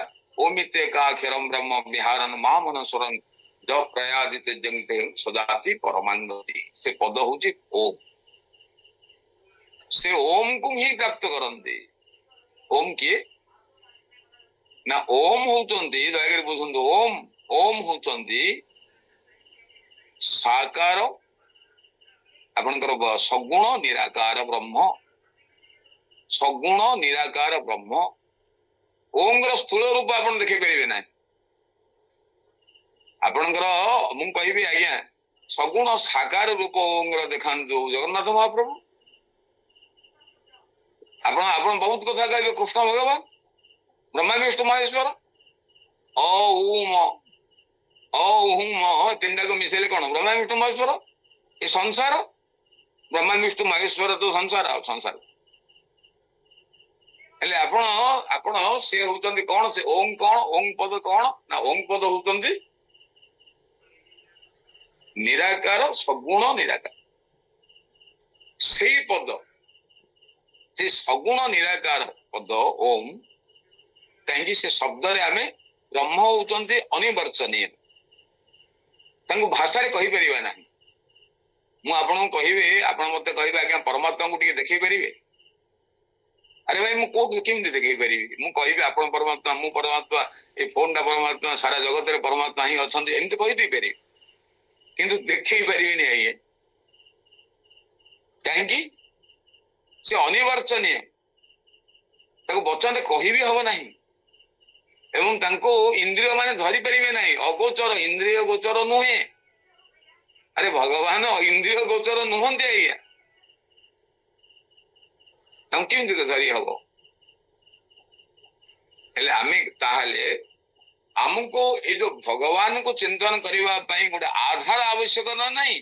ଓମିତେ କାକ୍ଷରମ୍ ବ୍ରହ୍ମ ବିହାରନ୍ ମା ମନସ୍ୱରଂ ଜ ପ୍ରୟାଦିତେ ଜଙ୍ଗତେ ସଦାତି ପରମାଙ୍ଗତି। ସେ ପଦ ହଉଛି ଓମ୍। ସେ ଓମ୍ କୁ ହିଁ ପ୍ରାପ୍ତ କରନ୍ତି। ଓମ୍ କିଏ ନା? ଓମ୍ ହଉଛନ୍ତି, ଦୟାକରି ବୁଝନ୍ତୁ, ଓମ୍ ହଉଛନ୍ତି ସାକାର, ଆପଣଙ୍କର ସଗୁଣ ନିରାକାର ବ୍ରହ୍ମ, ସଗୁଣ ନିରାକାର ବ୍ରହ୍ମ। ଓମ୍ର ସ୍ଥୂଳ ରୂପ ଆପଣ ଦେଖେଇ ପାରିବେ ନାହିଁ। ଆପଣଙ୍କର ମୁଁ କହିବି ଆଜ୍ଞା, ସଗୁଣ ସାକାର ରୂପ ଓମ୍ର ଦେଖାନ୍ତୁ ଜଗନ୍ନାଥ ମହାପ୍ରଭୁ। ଆପଣ ବହୁତ କଥା କହିବେ, କୃଷ୍ଣ ଭଗବାନ, ବ୍ରହ୍ମା ବିଷ୍ଣୁ ମହେଶ୍ୱର, ତିନିଟାକୁ ମିଶେଇଲେ କଣ? ବ୍ରହ୍ମା ବିଷ୍ଣୁ ମହେଶ୍ୱର। ଏ ସଂସାର, ବ୍ରହ୍ମା ବିଷ୍ଣୁ ମହେଶ୍ୱର ତ ସଂସାର, ଆଉ ସଂସାର ହେଲେ ଆପଣ ସେ ହଉଛନ୍ତି କଣ? ସେ ଓಂ କଣ? ଓಂ ପଦ କଣ? ନା ଓಂ ପଦ ହଉଛନ୍ତି ନିରାକାର, ସଗୁଣ ନିରାକାର। ସେଇ ପଦ, ସେ ସଗୁଣ ନିରାକାର ପଦ ଓಂ, कहीं से शब्द आमे ब्रह्म होउचंती अनिवर्चनीय तांको भाषा रे कहि परिबा नाही मु आपन कहिबे आपण मते कहिबे आज्ञा परमात्मा को टिके देखै परिबे अरे भाई मु को केमती देखै परिबे मु कहिबे आपण परमात्मा मु परमात्मा ए फोन टा परमात्मा सारा जगत रे परमात्मा ही अछंती एमती कहि दै परिबे किंतु देखै परिबे नै आए कहीं से अनिवर्चनीय ताको वचन रे कहि भी हबो नाही एवं तांको इंद्रिय माने धरि परिबे नाही अगोचर इंद्रिय गोचर नुहे अरे भगवान इंद्रिय गोचर नुहंती आज्ञा केमती धरी हम आमे ताहले आमको ये जो भगवान को चिंतन करने गोटे आधार आवश्यक ना नहीं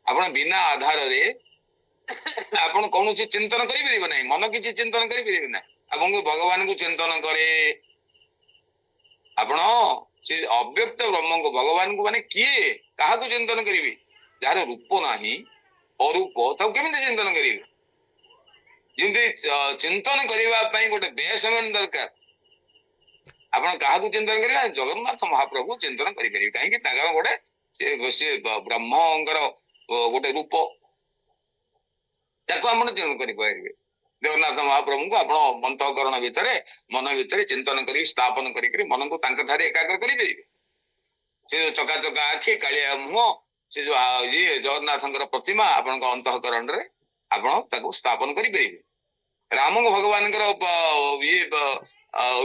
आपण बिना आधार रे आपण कौन चिंतन करें ना मन किसी चिंतन करें ना आपको भगवान को चिंतन करे आपण से अव्यक्त ब्रह्म को भगवान को माने किए कहा चिंतन करेंगे जार रूप नाही अरूप तब केमी चिंतन करेंगे जमी चिंतन करने गोटे व्यय समय दरकार आपण क्या चिंतन करेंगे जगन्नाथ महाप्रभु चिंतन करेंगे कहीं गोटे सी ब्रह्मर गोटे रूप ताको आपण चिंतन करेंगे जगन्नाथ महाप्रभु को आप अंतःकरण भितर मन भितर चिंतन कर स्थापन कर मन को एकाग्र करेंगे से जो चका चका आखि कालिया मुह से जो ये जगन्नाथ प्रतिमा आपण अंतःकरण आप स्थापन करेंगे राम को भगवान ये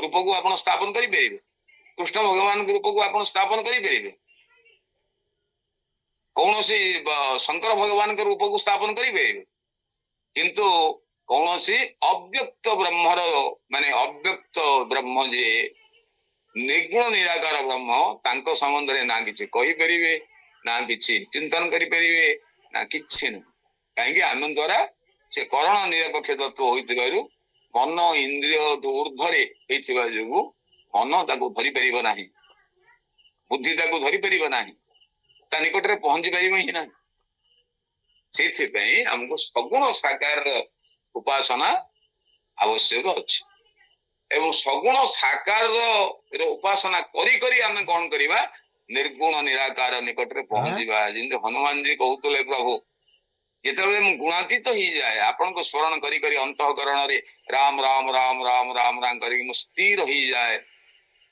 रूप को आप स्थापन करेंगे कृष्ण भगवान के रूप को आप स्थापन करेंगे कौन सी शंकर भगवान के रूप को स्थापन करेंगे किंतु कौन सी अव्यक्त ब्रह्मर माने अव्यक्त ब्रह्म जे निर्गुण निराकार ब्रह्म तांको संबंध रे ना किछि कहि परिबे ना किछि चिंतन करि परिबे ना किछि न काहेकि आम द्वारा से करण निरपेक्ष तत्व होइतिबारु मन इंद्रिय ऊर्ध्वरे हेतिबा जोगु मन ताको धरि परिबो नाही बुद्धि ताको धरि परिबो नाही ता निकट रे पहुंची परिबो ही ना सेथि पई हमको सगुण साकार उपासना आवश्यक अछि एवं सगुण साकार उपासना करी करी आमे कोन करिबा निर्गुण निराकार निकट रे पहुंचीबा जिंदे हनुमान जी कहउतले प्रभु जेतबे मु गुणातीत ही जाए आपन को स्मरण करी करी अंतःकरण रे राम राम राम राम राम राम करी मु स्थिर ही जाए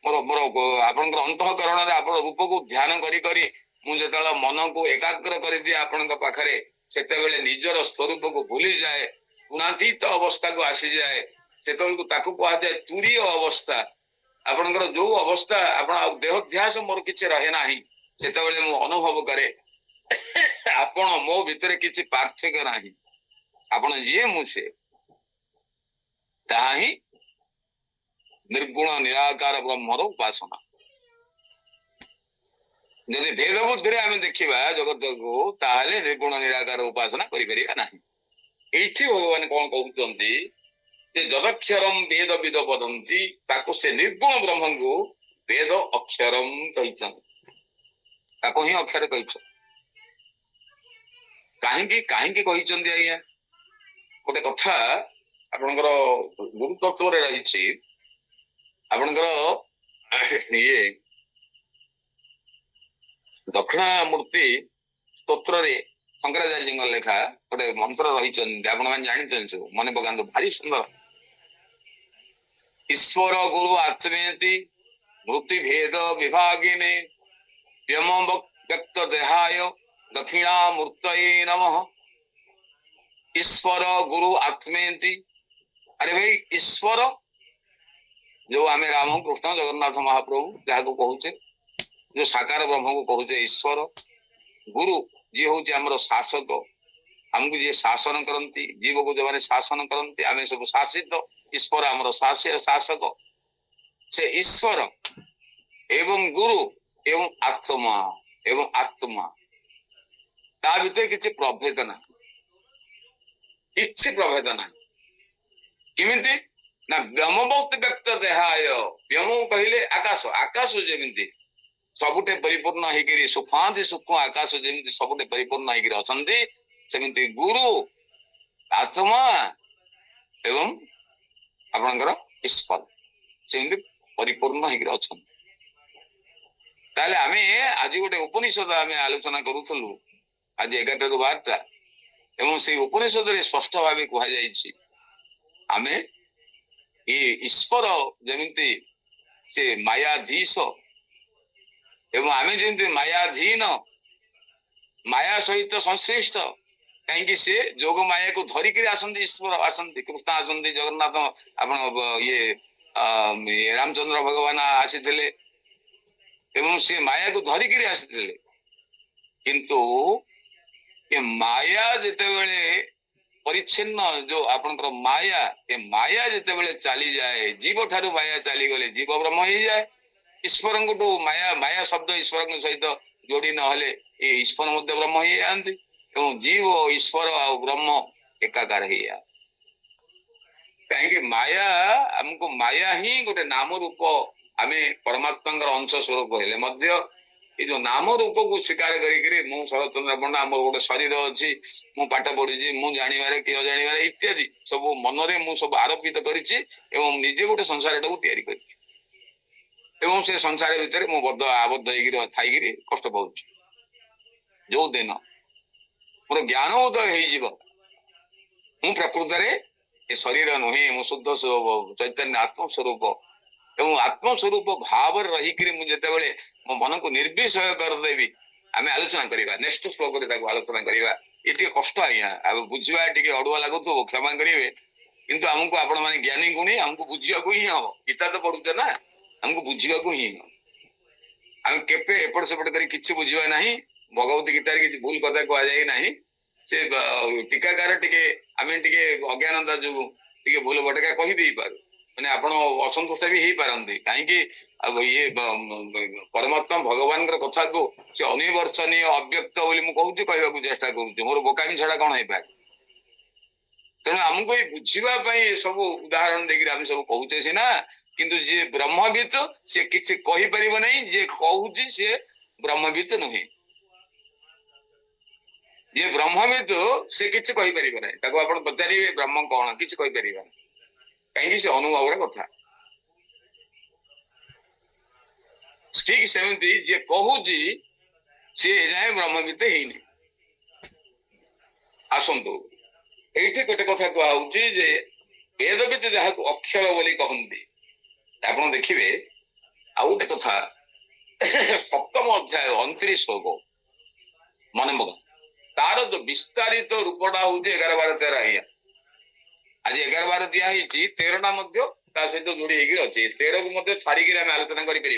मोर मोर आपन को अंतःकरण रे आपन रूप को ध्यान करी करी मु जेतला मन को एकाग्र करी दिए आपन को पाखरे सेतेबेले निजर स्वरूप को भूली जाए गुणातीत अवस्था को आसी जाए सेतेबेले को ताकू कहा जाए तुरीय अवस्था आपनकर जो अवस्था आपण देहाध्यास मोर किछि रहे नाही सेतेबेले मु अनुभव करे आपण मो भितर किछि पार्थक्य नाही आपण जे मुसे ताही निर्गुण निराकार ब्रह्मर उपासना यदि भेद बुद्धि आम देखा जगत को ताहले निर्गुण निराकार उपासना करिपरिबा नाही एठी भगवान कौन कहउचंती जे जदक्षरम वेद विद पदंती ताको से निर्गुण ब्रह्म को वेद अक्षरम कहिछन ताको ही अक्षर कहिछन कहीं कहीं कहिचंती आज्ञा गोटे कथा आपनकर गुरु तत्व रे रहिछि आपनकर ये दक्षिणामूर्ति स्तोत्र रे शंकराचार्य लेखा गोटे मंत्र रही आपण मैंने जानी मन पकात भारी सुंदर ईश्वर गुरु आत्मेति मृत्यु भेद विभागिने व्यम व्यक्त देहाय दक्षिणामूर्त नमः ईश्वर गुरु आत्मेति अरे भाई ईश्वर जो आम राम कृष्ण जगन्नाथ महाप्रभु जहाँ को कहूचे जो साकार ब्रह्म को कहूचे ईश्वर गुरु जी हूँ आमर शासक आमको जी शासन करती जीव को जो मैंने शासन करती आम सब शासित ईश्वर आमर शासक से ईश्वर एवं गुरु एवं आत्मा ता भीतर किसी प्रभेद ना किसी प्रभेद ना किमिति ना व्यमवक्त व्यक्त देहाय व्यम कहले आकाश आकाश जेमिति सबुटे परिपूर्ण होकर सूक्ष्माति सूक्ष्म आकाश जेमिति सबुटे परिपूर्ण होकर अछंती सेमिति गुरु आत्मा एवं आपनकर ईश्वर से परिपूर्ण होकर अच्छा। ताले आमे आज गोटे उपनिषद आमे आलोचना करूथलु आज 11 ରୁ 12ଟା एवं से उपनिषद रे स्पष्ट भावे कहा जायछि आमे ये ईश्वर जमिति से मायाधीश एवं आमे जमिति मायाधीन माया सहित संश्लिष्ट कहीं से जोग माया को धरिक आसंती ईश्वर आसंती कृष्ण आसंती जगन्नाथ आपण ये रामचंद्र भगवान आसी एवं से माया को धरिक आसी किंतु ये माया जिते परिच्छिन्न जो आपनकर माया ये माया जिते चली जाए जीव ठारू माया चली गले जीव ब्रह्म हो जाए ईश्वर को माया माया शब्द ईश्वर सहित जोड़ी नहले ये ईश्वर मध्य ब्रह्म हो जाती एवं जीव ईश्वर और ब्रह्म एकाकार हो जाए कहीं माया हमको माया ही गोटे नाम रूप आम परमात्मा अंश स्वरूप हेले ये जो नाम रूप को स्वीकार करी मु शरतचंद्र पंडा मोर गोटे शरीर अच्छी मु पाठ पढ़ी मु जानवर कि अजाणवर इत्यादि सब मन में मु सब आरोपित करिछि एवं निजे गोटे संसार टाକୁ तैयारी करिछि एवं से संसार भितर मु बद्ध आबद्ध होइगिरि थाइगिरि कष्ट पाउछि जो दिन मोर ज्ञान उदय होइजिव मु प्रकृत रे ए शरीर नुहे मु शुद्ध चैतन्य आत्मस्वरूप एवं आत्मस्वरूप भाव रहीकि मुझे मो मन को निर्विषय करदेवी आम आलोचना करवा नेक्स्ट श्लोक आलोचना करवा ये कष्ट आज्ञा बुझा टे अड़ुआ लगुव क्षमा करेंगे किंतु आमको आपण मैंने ज्ञानी गुणी आमको बुझा ही हम गीता तो पढ़ुचे ना आमको बुझा ही हम केपे एपट सेपट कर बुझा ना भगवती गीतार किसी भूल कथा कहुए ना से टीकाकार टे आम टे अज्ञानता जो टे भूल भटका कहीदे पार मैंने आपण असंतुष्ट भी हो पारती कहीं ये परमात्मा भगवान कथा को से अनिवर्चनीय अव्यक्त कहूँ कहवाक चेष्टा करुँ मोर बोकामी छड़ा कौन हो पाए तेणु आमको ये बुझापी सब उदाहरण देखिए आम सब कहचे सीना किंतु जी ब्रह्मविद सी किसी कहीपर ना जी कहूँ सी ब्रह्मविद नुहे जी ब्रह्मविद सी किसी कहीपर ना आप पचारे ब्रह्म कौन किसी कहीपर ना कहीं से अनुभव कथा ठीक सेमती जी कहूँ सी जाए ब्रह्मविद है आसतु ये गोटे कथा कहुचे वेदविद जहाँ को अक्षर बोली कहते आप देखिए आउ गोटे कथा सप्तम अध्याय 29 श्लोक मन पका तार जो विस्तारित रूपटा हूँ 11 12 13 आज्ञा आज 11 12 दिखाई 13टा सहित जोड़ी अच्छे 13 को छाड़ी आम आलोचना करें 11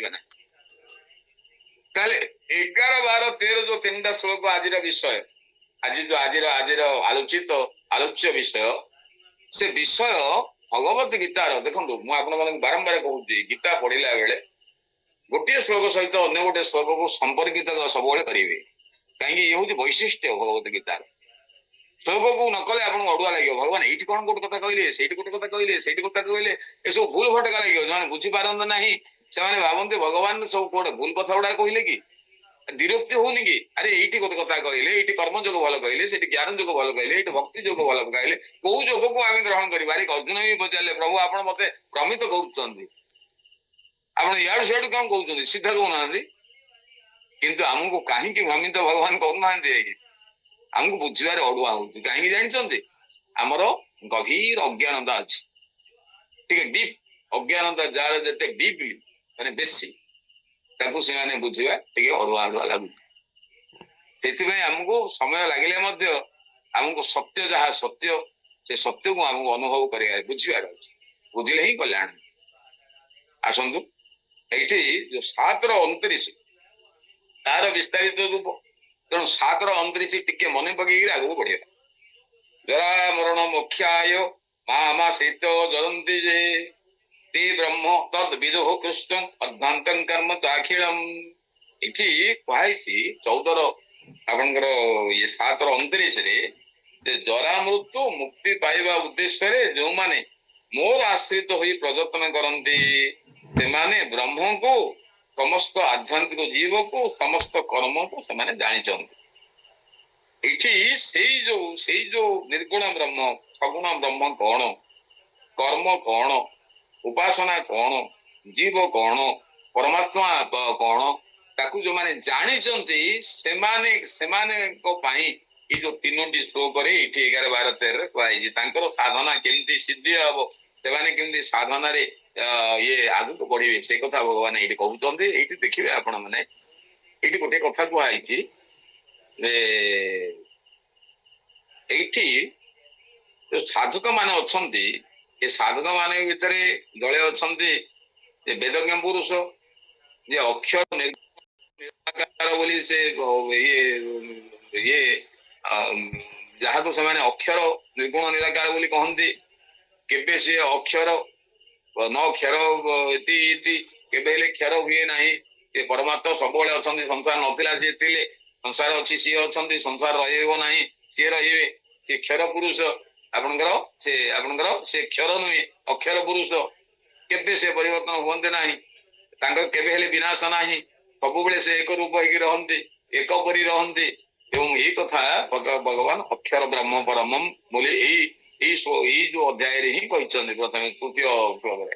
12 13 जो 3टा श्लोक आज विषय आज जो आज आलोचित आलोच्य विषय से विषय भगवत गीतार देखो मुझे बारंबार कहूँ गीता पढ़ला बेले गोटे श्लोक सहित अन्य गोटे श्लोक को संपर्कित सब करेंगे कहीं ये हूँ वैशिष्ट्य भगवत गीतार श्लोक को न कले आपको अड़ुआ लगे भगवान ये कौन गोटे कथा कहले से गोटे कथा कहले से कथा कहले ये सब भूल भटका लगे जो बुझीपारत ना से भावते भगवान सब कौटे भूल कथा गुड़ा कहले कि विरक्ति होनी कि अरे ये गोटे कथा कहले ये कर्म जोग भल कहले से ज्ञान जोग भल कहले ये भक्ति जोग भल कहले कौ जोग को आम ग्रहण करें अर्जुन भी पचारे प्रभु आप मत भ्रमित कर इाड़ू सियाड़ू कौन कहते सीधा कहना किंतु आमको कहीं भ्रमित भगवान करना आमको बुझार अड़ुआ हो कहीं जानते आमर गभीर अज्ञानता अच्छी डीप अज्ञानता जार जिते डीपली माने बेसी से बुझा टे अड़ुआ अड़ुआ लगुच से आमको समय लगे आमको सत्य जहाँ सत्य से सत्य को आमको अनुभव कर बुझार अच्छे बुझे ही कल्याण आसतु ये जो 7 ର 29 तार विस्तारित रूप तेणु 7 ର 29 टिके मन पकई आगे बढ़िया जरा मरण मोक्षाय मामा शीत जरंती जे ते ब्रह्म तद विदो कृष्ण अर्धांतं कर्म चाखिलम इठी कहै 14 ର आपनकर ये 7 ର 29 रे जे जरा मृत्यु मुक्ति पाइबा उद्देश्य रे जो माने मोर आश्रित होई प्रयत्न करंती से माने ब्रह्म को समस्त आध्यात्मिक जीव को समस्त कर्म को से माने जानी से जो निर्गुण ब्रह्म सगुण ब्रह्म कौन कर्म कौन उपासना कौन जीव कौन परमात्मा कौन ताकू जो माने जानिचंती सेमाने को पाई ये जो तीनोटी श्लोक रे 11 12 13 कहै तांकर साधना केमती सिद्धि हबो सेमाने केमती साधना रे ये आगु को बढ़िबे से कथा भगवान एठी कहउचंती एठी देखिबे आपण माने एठी गोटे कथा को आइची एठी जो साधक माने अछंती ए साधक माने भितरे दळे अछंती जे वेदज्ञ पुरुष जे अक्षर निराकार बोली से ये जहाँ को से अक्षर निर्गुण निराकार बोली कहती केबे से अक्षर न क्षर इति केबे हेले क्षर हुए नाही ये परमात्मा सबले अछंती संसार नथिला से थिले संसार अछि सी अछंती संसार रहइबो नाही सी रहिबे से क्षर पुरुष आपनकर से क्षर नुहे अक्षर पुरुष केबे से परिवर्तन होते नाही तांकर केबे हेले विनाश नाही सब बेले से एक रूप होगी रहते एक परी रहते एवं ये कथा भगवान अक्षर ब्रह्म परमम बोले यही जो अध्याय रे ही कहते प्रथम तृतीय श्लोक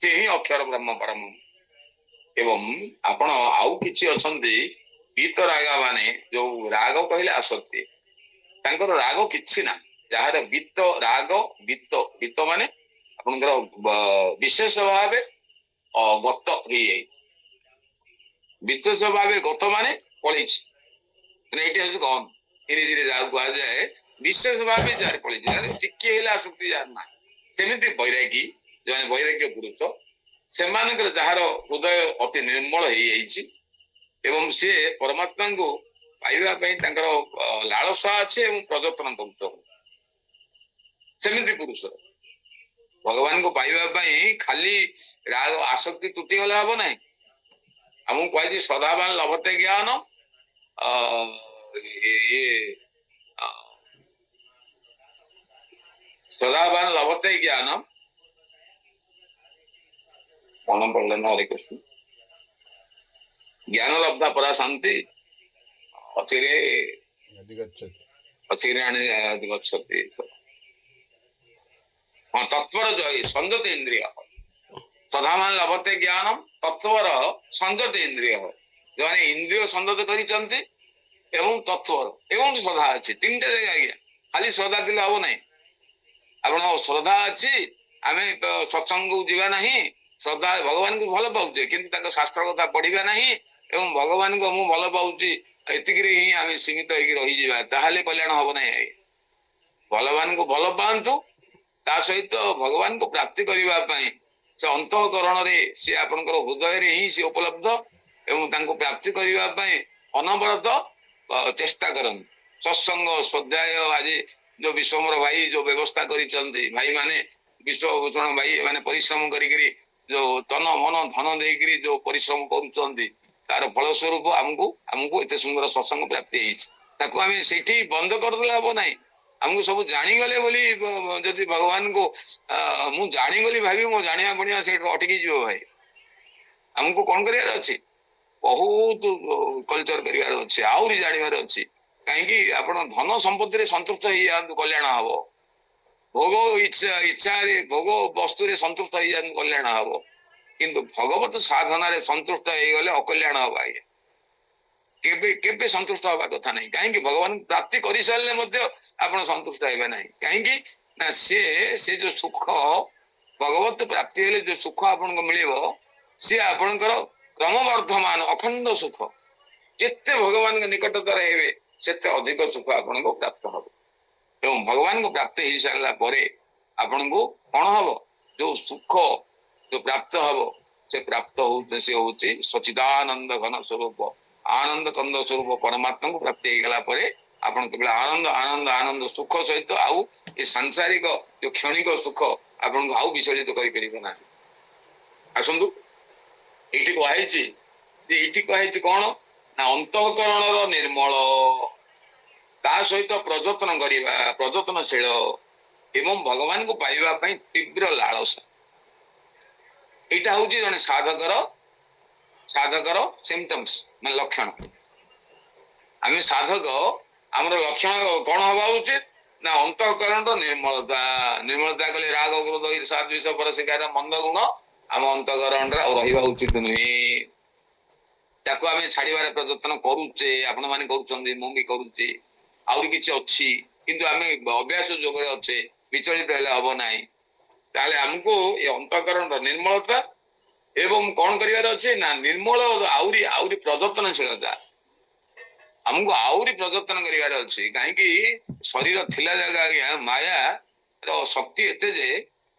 से ही अक्षर ब्रह्म परमम एवं आपण आउ किछि अछंती बीत रागा माने जो राग कहले आसक्ति तांकर राग किछि ना जहार बीत राग बीत बीत माने आपनकर विशेष भावे गत ही विशेष भावे गत माने पड़ी गन धीरे कह जाए विशेष भावे जार पड़ी टिके आसक्ति जार ना सेमती बैरागी जो वैराग्य पुरुष से जार हृदय अति निर्मल हो एवं सी परमात्मा को पाइबापी लालसा अच्छे प्रजतन करमती पुरुष भगवान को पाइबापी खाली राग आसक्ति तुटी गले हम ना आमको कही श्रद्धावान लभते ज्ञान श्रद्धावान लभते ज्ञान मन पड़े ना हरे कृष्ण ज्ञान लब्धा परा शांति अचिरे अधिगच्छति हाँ तत्वर जय संजत इंद्रिय श्रद्धावान लभते ज्ञानम तत्वर संजत इंद्रिय जो इंद्रिय संजत कर तत्वर एवं श्रद्धा अच्छी तीन टा जगह आज्ञा खाली श्रद्धा दिले हम ना आप श्रद्धा अच्छी आम सत्संग को जीवा ना श्रद्धा भगवान को भल पाऊे कि शास्त्र कथा पढ़ा ना एवं भगवान को मु भल पाऊँ एतिक ही आम सीमित रही कल्याण हम ना भगवान को भल पातु ता सहित भगवान को प्राप्ति करने से अंतःकरण सी आपंकर हृदय रे ही सी उपलब्ध एवं प्राप्ति करने अनवरत चेष्टा करन सत्संग स्वाध्याय आज जो विश्वम्बर भाई जो व्यवस्था करी भाई माने विश्वभूषण भाई माने परिश्रम करी जो तन मन धन देकरी जो परिश्रम कर तार फलस्वरूप आमको एत सुंदर सत्संग प्राप्ति आम से बंद करदे हम ना आमको सब जानीगले बोली जदि भगवान को मु जानीगली भावी मो जानिया पड़िया से अटकी जीव भाई आमको कौन कर बहुत कल्चर करार अच्छे आहरी जानवर अच्छी कहीं आप धन संपत्ति संतुष्ट हो जातु कल्याण हम भोग इच्छा भोग वस्तु संतुष्ट हो जातु कल्याण हम किंतु भगवत साधना संतुष्ट हो गले अकल्याण हम आज्ञा केबे केबे संतुष्ट हवा कथा नहीं कहीं भगवान प्राप्ति कर सारे आप संतुष्ट हे ना कहीं ना से जो सुख भगवत प्राप्ति हेले जो सुख आपन को मिले सी आपणकर क्रमवर्धमान अखंड सुख जिते भगवान के निकटता रहे से अधिक सुख आपन को प्राप्त हम एवं भगवान को प्राप्त हो सारा आपन को कौन हम जो सुख जो प्राप्त हम से प्राप्त हो सी हूँ सचिदानंद घन स्वरूप आनंद कंद स्वरूप परमात्मा को प्राप्ति हो गला आपन केवल आनंद आनंद आनंद सुख सहित आउ ये सांसारिक जो क्षणिक सुख आपन को आउ विचलित कर ना आसतु ये कही कौन ना अंतःकरण निर्मल ता सहित प्रजतन करवा प्रजतनशील एवं भगवान को पाइबा तीव्र लालसा यहाँ हूँ जन साधकर सिम्पटम्स मैं लक्षण आम साधक आमर लक्षण कौन हवा उचित ନା ଅନ୍ତଃକରଣ ନିର୍ମଳତା। ନିର୍ମଳତା କଲେ ରାଗ କ୍ରୋଧ ଈର୍ଷା ଦ୍ୱେଷ ପରଶିକାର ମନ୍ଦ ଗୁଣ ଆମ ଅନ୍ତଃକରଣରେ ଆଉ ରହିବା ଉଚିତ ନୁହେଁ। ତାକୁ ଆମେ ଛାଡିବାରେ ପ୍ରଯତ୍ନ କରୁଛେ, ଆପଣ ମାନେ କରୁଛନ୍ତି, ମୁଁ ବି କରୁଛି। ଆହୁରି କିଛି ଅଛି, କିନ୍ତୁ ଆମେ ଅଭ୍ୟାସ ଯୋଗରେ ଅଛେ, ବିଚଳିତ ହେଲେ ହବ ନାହିଁ। ତାହେଲେ ଆମକୁ ଏ ଅନ୍ତଃକରଣର ନିର୍ମଳତା ଏବଂ କଣ କରିବାର ଅଛି ନା ନିର୍ମଳ ଆହୁରି ଆହୁରି ପ୍ରଯତ୍ନଶୀଳତା। ଆମକୁ ଆହୁରି ପ୍ରଯତ୍ନ କରିବାର ଅଛି। କାହିଁକି ଶରୀର ଥିଲା ଜାଗା ଆଜ୍ଞା ମାୟା ର ଶକ୍ତି ଏତେ ଯେ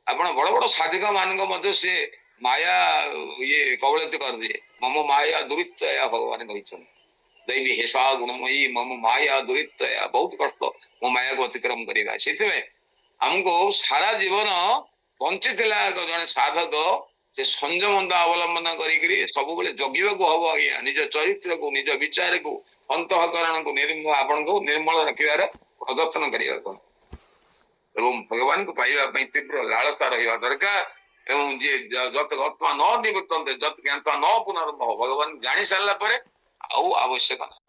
ଆପଣ ବଡ ବଡ ସାଧିକ ମାନଙ୍କ ମଧ୍ୟ ସେ ମାୟା ଇଏ କବଳିତ କରିଦିଏ। ମମ ମାୟା ଦୁରିତୟା ଭଗବାନ କହିଛନ୍ତି। ଦୈବୀ ହେସା ଗୁଣମୟୀ ମମ ମାୟା ଦୁରିତୟା। ବହୁତ କଷ୍ଟ ମୋ ମାୟାକୁ ଅତିକ୍ରମ କରିବା। ସେଥିପାଇଁ ଆମକୁ ସାରା ଜୀବନ ବଞ୍ଚିଥିଲା ଜଣେ ସାଧକ ସେ ସଂଯମତା ଅବଲମ୍ବନ କରିକିରି ସବୁବେଳେ ଜଗିବାକୁ ହବ ଆଜ୍ଞା। ନିଜ ଚରିତ୍ରକୁ, ନିଜ ବିଚାରକୁ, ଅନ୍ତଃକରଣକୁ ଆପଣଙ୍କୁ ନିର୍ମଳ ରଖିବାର ପ୍ରଯତ୍ନ କରିବାକୁ ଏବଂ ଭଗବାନଙ୍କୁ ପାଇବା ପାଇଁ ତୀବ୍ର ଲାଳସା ରହିବା ଦରକାର। ଏବଂ ଯିଏ ଯତ ଗତ୍ୱା ନ ନିବୃତ୍ତନ୍ତେ ଯତ ଜ୍ଞାତ୍ୱା ନ ପୁନର୍ଭବ। ଭଗବାନ ଜାଣି ସାରିଲା ପରେ ଆଉ ଆବଶ୍ୟକ ନାହିଁ।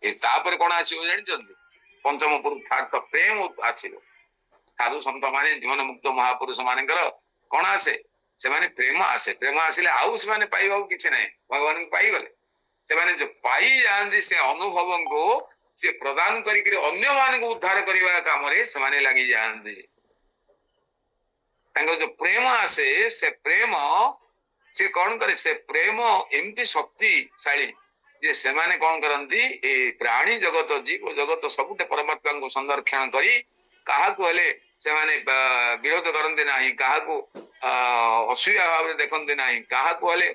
ଏ ତାପରେ କଣ ଆସିବ ଜାଣିଛନ୍ତି? ପଞ୍ଚମ ପୁରୁଷାର୍ଥ ପ୍ରେମ ଆସିବ। ସାଧୁ ସନ୍ଥ ମାନେ ଜୀବନ ମୁକ୍ତ ମହାପୁରୁଷ ମାନଙ୍କର କଣ ଆସେ? ସେମାନେ ପ୍ରେମ ଆସେ। ପ୍ରେମ ଆସିଲେ ଆଉ ସେମାନେ ପାଇବାକୁ କିଛି ନାହିଁ। ଭଗବାନଙ୍କୁ ପାଇଗଲେ ସେମାନେ ଯୋଉ ପାଇଯାଆନ୍ତି ସେ ଅନୁଭବଙ୍କୁ ସେ ପ୍ରଦାନ କରିକିରି ଅନ୍ୟମାନଙ୍କୁ ଉଦ୍ଧାର କରିବା କାମରେ ସେମାନେ ଲାଗିଯାଆନ୍ତି। ତାଙ୍କର ଯୋଉ ପ୍ରେମ ଆସେ ସେ ପ୍ରେମ ସେ କଣ କରେ? ସେ ପ୍ରେମ ଏମିତି ଶକ୍ତିଶାଳୀ ଯେ ସେମାନେ କଣ କରନ୍ତି? ଏ ପ୍ରାଣୀ ଜଗତ ଜୀବ ଜଗତ ସବୁଠେ ପରମାତ୍ମାଙ୍କୁ ସଂରକ୍ଷଣ କରି କାହାକୁ ହେଲେ ସେମାନେ ବିରୋଧ କରନ୍ତି ନାହିଁ, କାହାକୁ ଅସୁବିଧା ଭାବରେ ଦେଖନ୍ତି ନାହିଁ, କାହାକୁ ହେଲେ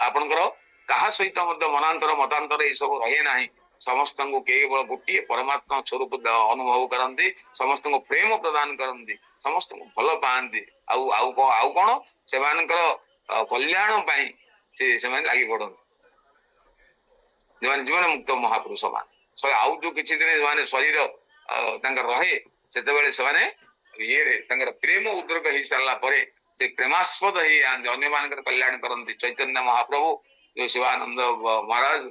ଆପଣଙ୍କର କାହା ସହିତ ମଧ୍ୟ ମନାନ୍ତର ମତାନ୍ତର ଏସବୁ ରହେ ନାହିଁ। ସମସ୍ତଙ୍କୁ କେବଳ ଗୋଟିଏ ପରମାତ୍ମା ସ୍ୱରୂପ ଅନୁଭବ କରନ୍ତି, ସମସ୍ତଙ୍କୁ ପ୍ରେମ ପ୍ରଦାନ କରନ୍ତି, ସମସ୍ତଙ୍କୁ ଭଲ ପାଆନ୍ତି। ଆଉ କଣ ସେମାନଙ୍କର କଲ୍ୟାଣ ପାଇଁ ସେମାନେ ଲାଗି ପଡନ୍ତି। ଯେଉଁମାନେ ଜୀବନ ମୁକ୍ତ ମହାପୁରୁଷ ମାନେ ଆଉ ଯୋଉ କିଛି ଦିନ ସେମାନେ ଶରୀର ତାଙ୍କର ରହେ ସେତେବେଳେ ସେମାନେ ଇଏରେ ତାଙ୍କର ପ୍ରେମ ଉଦ୍ରେକ ହେଇ ସାରିଲା ପରେ ସେ ପ୍ରେମାସ୍ପଦ ହେଇ ଅନ୍ୟମାନଙ୍କର କଲ୍ୟାଣ କରନ୍ତି। ଚୈତନ୍ୟ ମହାପ୍ରଭୁ, ଯୋଉ ଶିବାନନ୍ଦ ମହାରାଜ,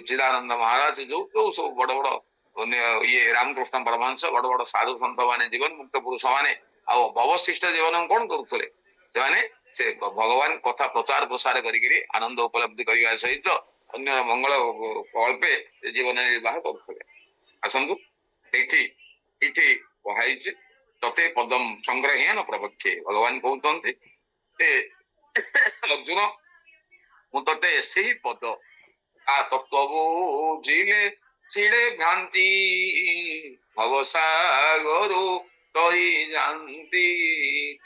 ଚିଦାନନ୍ଦ ମହାରାଜ, ଯୋଉ ସବୁ ବଡ ବଡ ଇଏ ରାମକୃଷ୍ଣ ପରମହଂସ, ବଡ ବଡ ସାଧୁ ସନ୍ଥ ମାନେ, ଜୀବନ ମୁକ୍ତ ପୁରୁଷ ମାନେ ଆଉ ଅବଶିଷ୍ଟ ଜୀବନ କଣ କରୁଥିଲେ? ସେମାନେ ସେ ଭଗବାନ କଥା ପ୍ରଚାର ପ୍ରସାର କରିକିରି ଆନନ୍ଦ ଉପଲବ୍ଧି କରିବା ସହିତ ଅନ୍ୟର ମଙ୍ଗଳ କଳ୍ପେ ଜୀବନ ନିର୍ବାହ କରୁଥିଲେ। ଆସନ୍ତୁ ଏଇଠି କୁହାଯାଇଛି ତତେ ପଦମ ସଂଗ୍ରହେଣ ପ୍ରବକ୍ଷେ। ଭଗବାନ କହୁଛନ୍ତି ଅର୍ଜୁନ ମୁଁ ତତେ ସେହି ପଦ ତତ୍ଵ ବୁଝିଲେ ଛିଡେ ଭ୍ରାନ୍ତି ଭବସାଗରୁ ତରି ଯାନ୍ତି।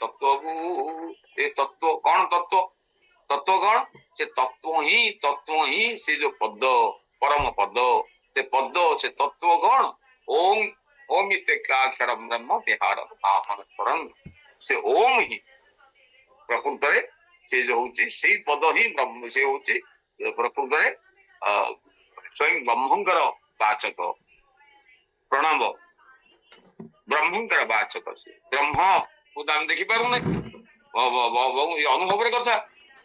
ତତ୍ଵକୁ ଏ ତତ୍ଵ କଣ? ତତ୍ଵ କଣ? ସେ ତତ୍ଵ ହିଁ ସେ ଯୋଉ ପଦ, ପରମ ପଦ, ସେ ପଦ, ସେ ତତ୍ଵ କଣ? ଓಂ ଓମ୍ ଇତ୍ୟକ୍ଷରମ୍ ବ୍ରହ୍ମ ବିହାର ସେ ଓମ୍ ହିଁ ପ୍ରକୃତରେ ସେ ଯୋଉ ହଉଛି ସେଇ ପଦ ହିଁ ବ୍ରହ୍ମ। ସେ ହଉଛି ପ୍ରକୃତରେ ସ୍ୱୟଂ ବ୍ରହ୍ମଙ୍କର ବାଚକ। ପ୍ରଣବ ବ୍ରହ୍ମଙ୍କର ବାଚକ। ସେ ବ୍ରହ୍ମକୁ ତ ଆମେ ଦେଖିପାରୁନେ, ଅନୁଭବର କଥା,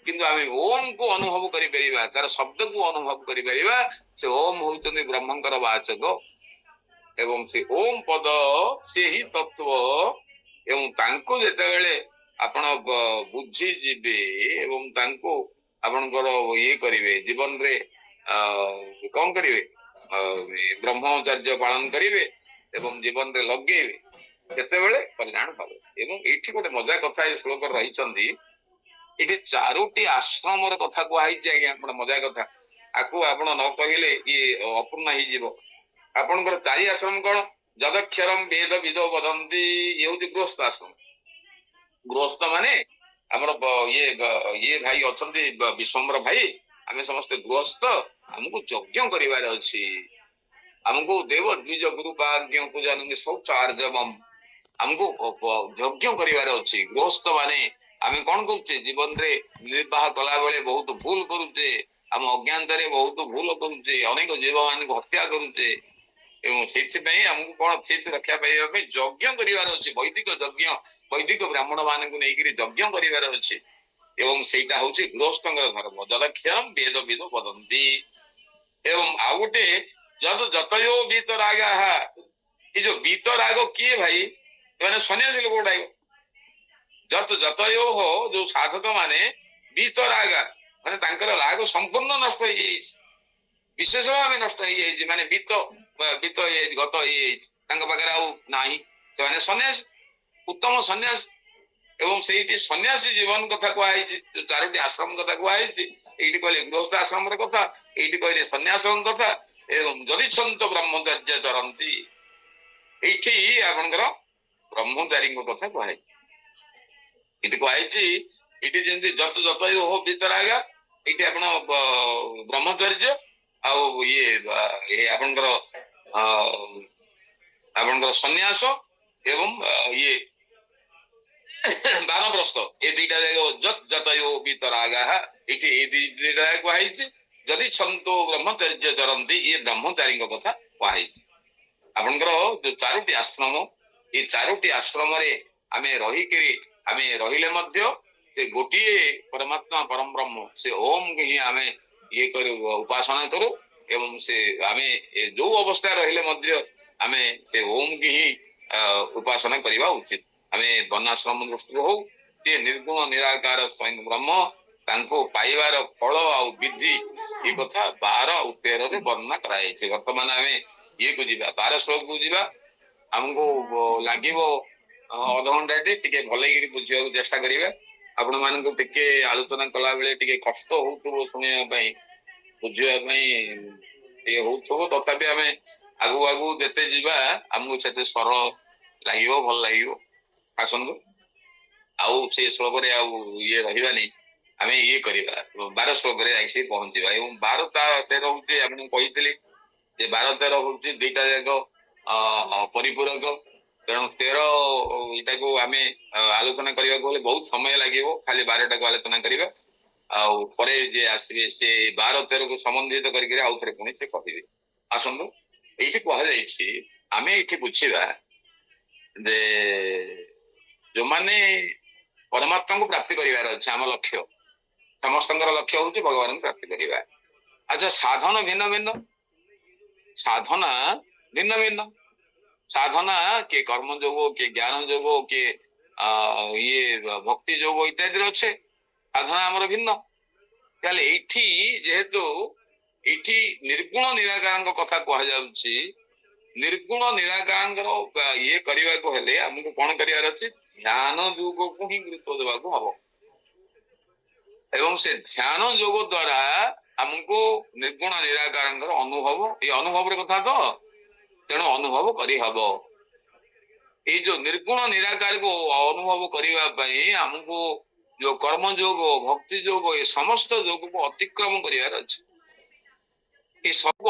କିନ୍ତୁ ଆମେ ଓମ୍ କୁ ଅନୁଭବ କରିପାରିବା, ତାର ଶବ୍ଦକୁ ଅନୁଭବ କରିପାରିବା। ସେ ଓମ୍ ହଉଛନ୍ତି ବ୍ରହ୍ମଙ୍କର ବାଚକ ଏବଂ ସେ ଓମ୍ ପଦ ସେ ହିଁ ତତ୍ଵ। ଏବଂ ତାଙ୍କୁ ଯେତେବେଳେ ଆପଣ ବୁଝିଯିବେ ଏବଂ ତାଙ୍କୁ ଆପଣଙ୍କର ଇଏ କରିବେ, ଜୀବନରେ କଣ କରିବେ? ବ୍ରହ୍ମଚର୍ଯ୍ୟ ପାଳନ କରିବେ ଏବଂ ଜୀବନରେ ଲଗେଇବେ, କେତେବେଳେ କଲ୍ୟାଣ ପାଇବେ। ଏବଂ ଏଇଠି ଗୋଟେ ମଜା କଥା ଏ ଶ୍ଲୋକରେ ରହିଛନ୍ତି। ଏଠି 4ଟି ଆଶ୍ରମର କଥା କୁହାଯାଇଛି ଆଜ୍ଞା। ଗୋଟେ ମଜା କଥା, ଆକୁ ଆପଣ ନ କହିଲେ ଇଏ ଅପୂର୍ଣ୍ଣ ହେଇଯିବ। ଆପଣଙ୍କର 4 ଆଶ୍ରମ କଣ? ଯଦକ୍ଷରମ୍ ବେଦ ବିଦୋ ବଦନ୍ତି, ଇଏ ହଉଛି ଗୃହସ୍ଥ ଆଶ୍ରମ। ଗୃହସ୍ଥ ମାନେ ଆମର ଇଏ ଭାଇ ଅଛନ୍ତି, ବିଶ୍ୱମ୍ବର ଭାଇ, ଆମେ ସମସ୍ତେ ଗୃହସ୍ଥ। ଆମକୁ ଯଜ୍ଞ କରିବାର ଅଛି, ଆମକୁ ଦେବ ଦ୍ୱିଜ ଗୁରୁ ପାଜ୍ଞ ପୂଜନ ଶୌଚାର୍ଯ୍ୟବମ୍, ଆମକୁ ଯଜ୍ଞ କରିବାର ଅଛି। ଗୃହସ୍ଥ ମାନେ ଆମେ କଣ କରୁଛେ? ଜୀବନରେ ନିର୍ବାହ କଲା ବେଳେ ବହୁତ ଭୁଲ କରୁଛେ, ଆମ ଅଜ୍ଞାନରେ ବହୁତ ଭୁଲ କରୁଛେ, ଅନେକ ଜୀବ ମାନଙ୍କୁ ହତ୍ୟା କରୁଛେ। ଏବଂ ସେଥିପାଇଁ ଆମକୁ କଣ ସେଇଠି ରକ୍ଷା ପାଇବା ପାଇଁ ଯଜ୍ଞ କରିବାର ଅଛି। ବୈଦିକ ଯଜ୍ଞ, ବୈଦିକ ବ୍ରାହ୍ମଣ ମାନଙ୍କୁ ନେଇକିରି ଯଜ୍ଞ କରିବାର ଅଛି। ଏବଂ ସେଇଟା ହଉଛି ଗୃହସ୍ଥଙ୍କର ଧର୍ମ। ଯଦକ୍ଷରମ୍ ବେଦ ବିଦୋ ବଦନ୍ତି। ଏବଂ ଆଉ ଗୋଟେ ଯଦ ଯତୟୋ ବିତରାଗାଃ, ये जो बीतराग किए भाई एमाने सन्यासी लोक गुड़ाक जत जतयो हो जो साधक माने बीतराग माने तांकर राग संपूर्ण नष्ट हो विशेष भाव नष्ट हो माने बीत बीत गत नाही से सन्यासी उत्तम सन्यासी एवं से सन्यासी जीवन कथा कहुई चारोटी आश्रम कथा कहुई ये कहले गृहस्थ आश्रम कथा ये कहले सन्यास कथा एवं जदि छंत ब्रह्मचर्य चरती ये आपंकर ब्रह्मचारी कथा कहुई ये कहुई ये जमी जत जत हो बीतरागा ये आप ब्रह्मचर्य आउ ये आपंकर आपंकर सन्यास एवं ये बानप्रस्थ ये दुईटा जत जतयो बीतरागा ये कहुई जदि छंतो ब्रह्मचर्य चरती ये ब्रह्मचारी कथा कहुई आपंकर जो चारोटी आश्रम ये चारोटी आश्रम आमे रहीकि आमे रहिले मध्य से गोटिए परमात्मा परम ब्रह्म से ओम के ही आमे ये करू उपासना करू एवं से आमे जो अवस्था रहिले मध्य आमे से ओम की ही उपासना करवा उचित आमे वर्णाश्रम दृष्टि हो ये निर्गुण निराकार स्वयं ब्रह्म तांको पाइबार फल आ विधि ये कथा 12 और 13 रे वर्णना कराई वर्तमान आमे ये को जीवा 12 श्लोक को जीवा हमको लागिवो अध घंटा टे भल बुझा चेष्टा करिवे आपण मानक टिके आलोचना कला बेले टिके कष्ट होउथबो सुनिया बुझिया ये होउथबो तथापि आमे आगु आगु देते जीवा हमको सेते सरल लागिवो भल लागिवो आसंदो आउ से श्लोक रे आउ ये रहिबानी आमे ये करिबा 12 श्लोक रे आइसे पहुंचीबा एवं 12 ता से रहउते आपन कहितली जे 12 13 होउची दुईटा जाक परिपूरक तेणु 13 इटा को आमे आलोचना करबा को बहुत समय लागिवो खाली 12 टा को आलोचना करबा आउ परे जे आसीबे से 12 13 को संबंधित करके आउ थरे पुनी से कहिबे आसंदो एठी कहला जाईछि आमे एठी बुझिबा जे जो माने परमात्मा को प्राप्ति करिवार अछि हम लक्ष्य समस्तंकर लक्ष्य होउची भगवान को प्राप्ति करिवा अच्छा साधन भिन्न भिन्न साधना भिन्न भिन्न साधना के कर्म जोगो के ज्ञान जोगो के ये भक्ति जोगो इत्यादि अच्छे साधना आमर भिन्न ताले एठी जेहेतु एठी निर्गुण निराकार कथा कह जाउची निर्गुण निराकार ये करबा को हेले हमको कोन करियार अछि ध्यान जोगो को ही गुरुत्व देबा को हबो एवं से ध्यान जोगो द्वारा हमको निर्गुण निराकार अनुभव ये अनुभव कथा तो तेणु अनुभव करी हबो ये जो निर्गुण निराकार को अनुभव करने हमको जो कर्म जोग भक्ति जोग ये समस्त जोग को अतिक्रम करिवार अछि ये सब